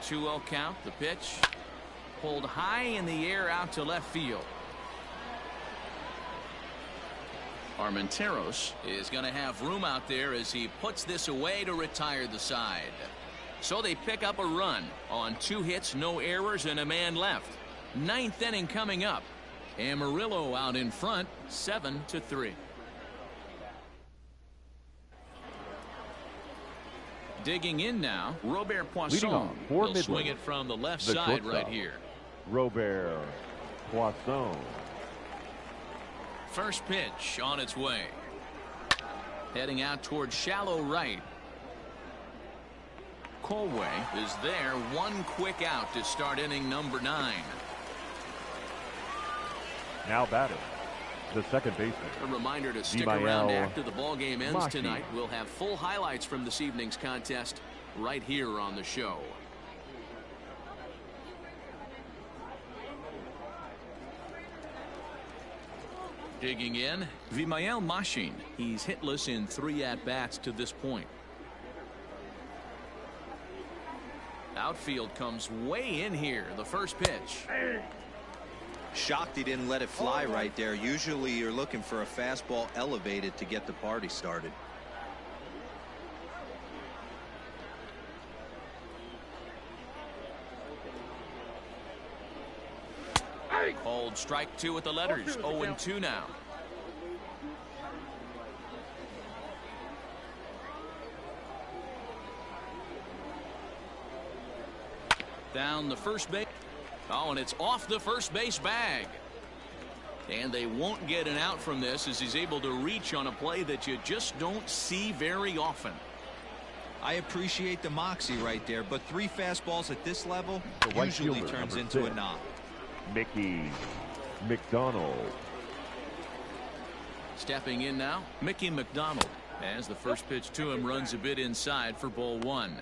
Two-0 count. The pitch pulled high in the air out to left field. Armenteros is going to have room out there as he puts this away to retire the side. So they pick up a run on 2 hits, no errors, and a man left. 9th inning coming up. Amarillo out in front, 7-3. Digging in now, Robert Poisson. He'll swing it from the left side right here. Robert Poisson. First pitch on its way. Heading out towards shallow right. Colway is there. 1 quick out to start inning number 9. Now batting. The second baseman. A reminder to stick around after the ball game ends tonight. We'll have full highlights from this evening's contest right here on the show. Digging in, Vimael Machin. He's hitless in 3 at-bats to this point. Outfield comes way in here. The first pitch. Shocked he didn't let it fly right there. Usually you're looking for a fastball elevated to get the party started. Called strike 2 with the letters. 0-2 now. Down the first base. Oh, and it's off the first base bag. And they won't get an out from this as he's able to reach on a play that you just don't see very often. I appreciate the moxie right there, but 3 fastballs at this level usually turns into a knock. Mickey McDonald. Stepping in now, Mickey McDonald, as the first pitch to him runs a bit inside for ball 1.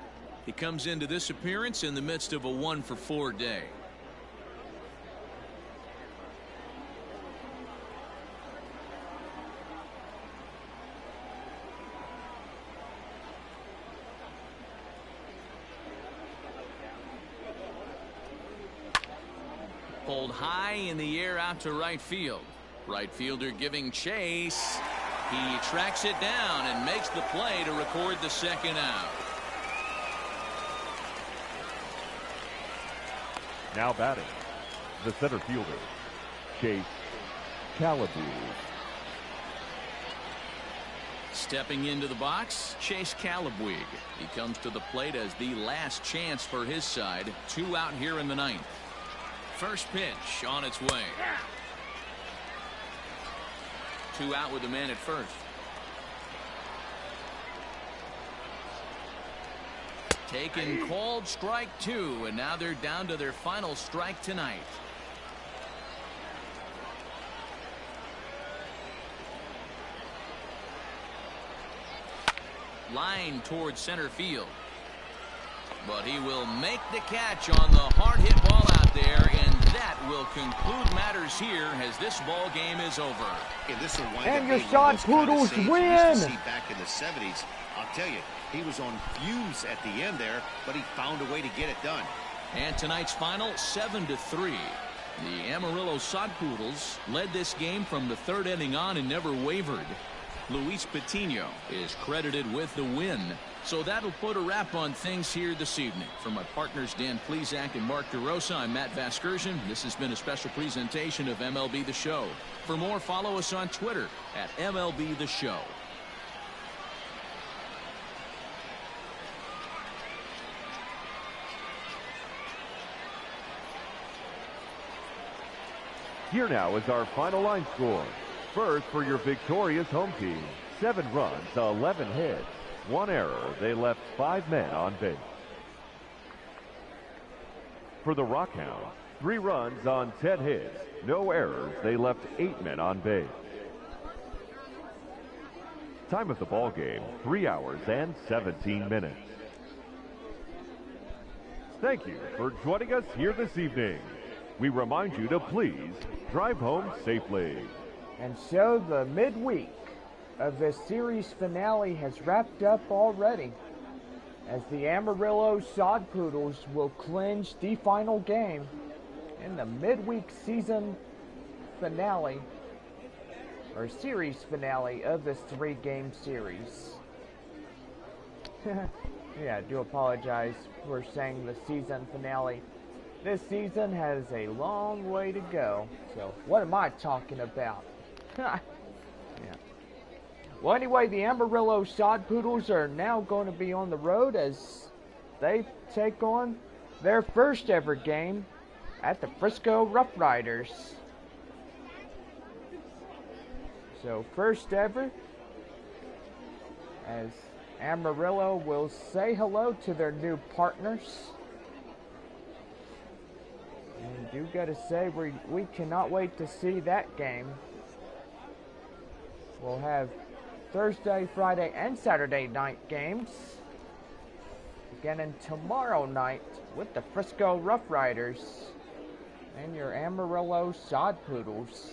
He comes into this appearance in the midst of a 1-for-4 day. pulled high in the air out to right field. Right fielder giving chase. He tracks it down and makes the play to record the second out. Now batting, the center fielder, Chase Calaboo. Stepping into the box, Chase Calaboo. He comes to the plate as the last chance for his side. 2 out here in the ninth. First pitch on its way. 2 out with the man at first. Taken, called, strike 2, and now they're down to their final strike tonight. Line towards center field. But he will make the catch on the hard hit ball out there, and that will conclude matters here as this ball game is over. And your Sod Poodles win! Back in the 70s, I'll tell you, he was on fumes at the end there, but he found a way to get it done. And tonight's final, 7-3. The Amarillo Sod Poodles led this game from the 3rd inning on and never wavered. Luis Patino is credited with the win. So that'll put a wrap on things here this evening. For my partners Dan Plesac and Mark DeRosa, I'm Matt Vasgersian. This has been a special presentation of MLB The Show. For more, follow us on Twitter at MLB The Show. Here now is our final line score. First, for your victorious home team, 7 runs, 11 hits, 1 error. They left 5 men on base. For the Rockhounds, 3 runs on 10 hits, no errors. They left 8 men on base. Time of the ball game, 3 hours and 17 minutes. Thank you for joining us here this evening. We remind you to please drive home safely. And so the midweek of this series finale has wrapped up already, as the Amarillo Sod Poodles will clinch the final game in the midweek season finale, or series finale of this 3-game series. Yeah, I do apologize for saying the season finale. This season has a long way to go, so what am I talking about? Yeah. Well, anyway, the Amarillo Sod Poodles are now going to be on the road as they take on their first ever game at the Frisco Rough Riders. So, first ever, as Amarillo will say hello to their new partners. And do gotta say, we cannot wait to see that game. We'll have Thursday, Friday, and Saturday night games, beginning tomorrow night with the Frisco Rough Riders and your Amarillo Sod Poodles.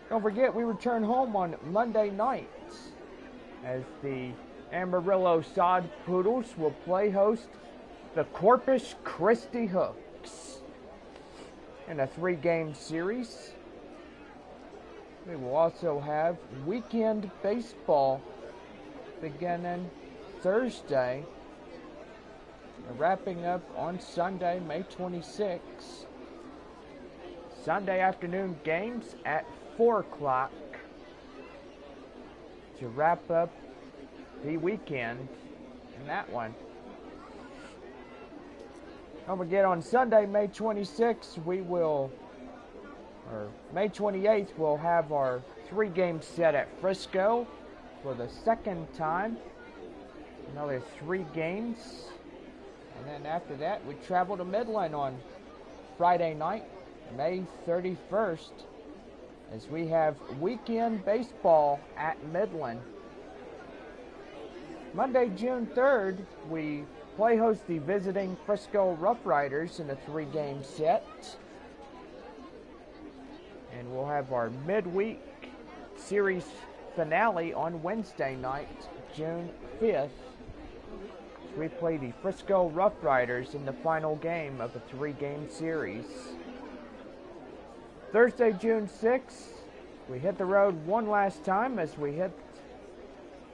Don't forget, we return home on Monday night as the Amarillo Sod Poodles will play host the Corpus Christi Hooks in a 3-game series. We will also have weekend baseball beginning Thursday, wrapping up on Sunday, May 26th. Sunday afternoon games at 4 o'clock to wrap up the weekend in that one. Don't forget, on Sunday, May 26th, May 28th, we'll have our 3-game set at Frisco for the second time. Another 3 games. And then after that, we travel to Midland on Friday night, May 31st, as we have weekend baseball at Midland. Monday, June 3rd, we play host the visiting Frisco Rough Riders in a 3-game set. And we'll have our midweek series finale on Wednesday night, June 5th. we play the Frisco Rough Riders in the final game of a 3-game series. Thursday, June 6th, we hit the road one last time as we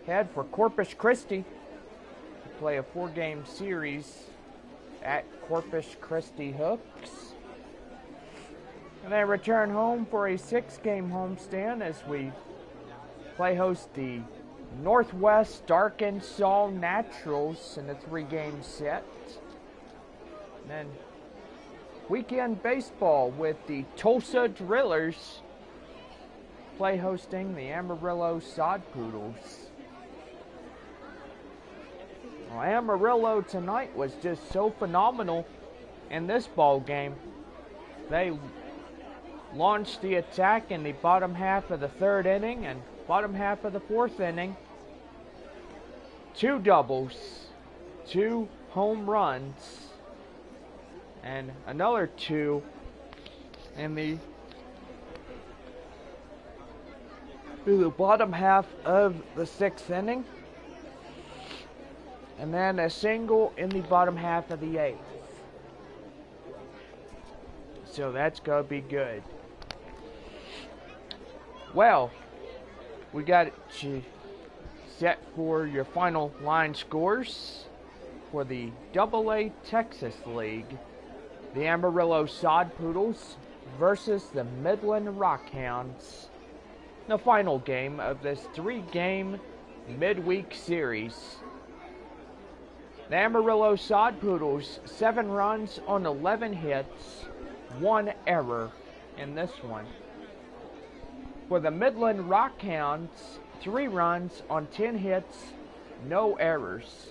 head for Corpus Christi to play a 4-game series at Corpus Christi Hooks. And then return home for a 6-game homestand as we play host the Northwest Arkansas Naturals in a 3-game set. And then weekend baseball with the Tulsa Drillers play hosting the Amarillo Sod Poodles. Well, Amarillo tonight was just so phenomenal in this ball game. They launched the attack in the bottom half of the 3rd inning and bottom half of the 4th inning. 2 doubles, 2 home runs, and another 2 in the bottom half of the 6th inning, and then a single in the bottom half of the 8th. So that's going to be good. Well, we got you set for your final line scores for the AA Texas League. The Amarillo Sod Poodles versus the Midland Rockhounds. The final game of this 3-game midweek series. The Amarillo Sod Poodles, 7 runs on 11 hits, 1 error in this one. For the Midland Rockhounds, 3 runs on 10 hits, no errors.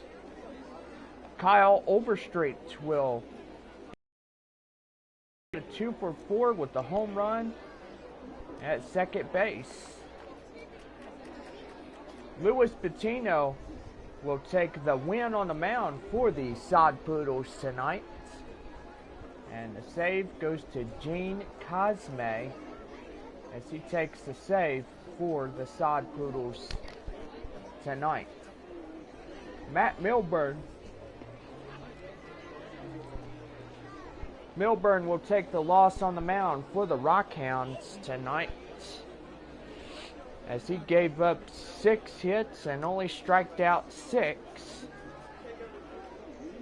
Kyle Overstreet will get a 2 for 4 with the home run at second base. Luis Patino will take the win on the mound for the Sod Poodles tonight. And the save goes to Gene Cosme as he takes the save for the Sod Poodles tonight. Matt Milburn will take the loss on the mound for the Rockhounds tonight as he gave up 6 hits and only striked out 6.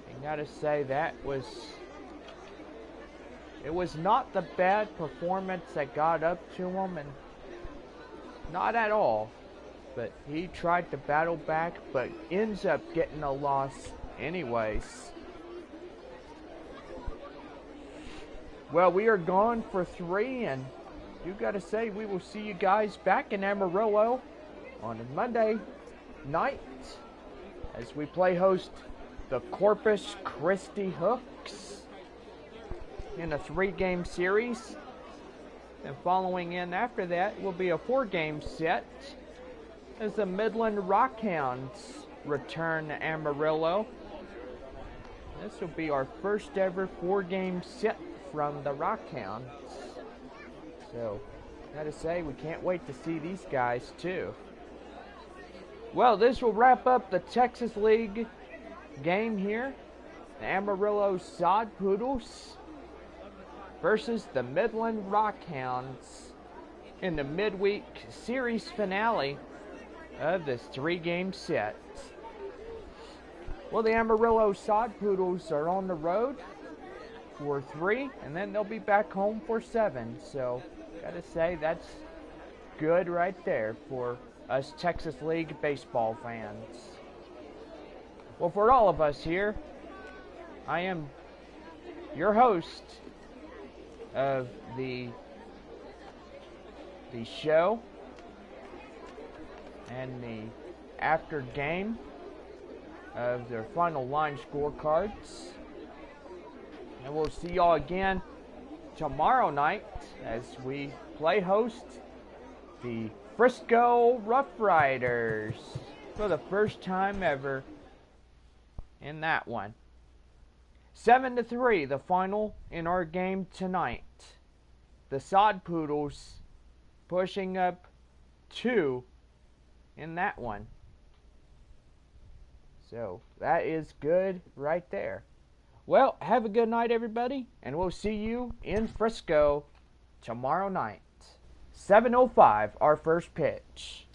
I gotta say it was not the bad performance that got up to him, and not at all. But he tried to battle back, but ends up getting a loss anyways. Well, we are gone for 3, and you gotta say we will see you guys back in Amarillo on a Monday night as we play host the Corpus Christi Hooks in a 3-game series. And following in after that will be a 4-game set as the Midland Rockhounds return to Amarillo. This will be our first ever 4-game set from the Rockhounds. So, gotta say, we can't wait to see these guys too. Well, this will wrap up the Texas League game here. The Amarillo Sod Poodles versus the Midland Rockhounds in the midweek series finale of this 3-game set. Well, the Amarillo Sod Poodles are on the road for 3, and then they'll be back home for 7. So, gotta say, that's good right there for us Texas League baseball fans. Well, for all of us here, I am your host of the show and the after game of their final line scorecards. And we'll see y'all again tomorrow night as we play host the Frisco Rough Riders for the first time ever in that one. 7-3, the final in our game tonight. The Sod Poodles pushing up 2 in that one. So that is good right there. Well, have a good night, everybody, and we'll see you in Frisco tomorrow night. 7:05, our first pitch.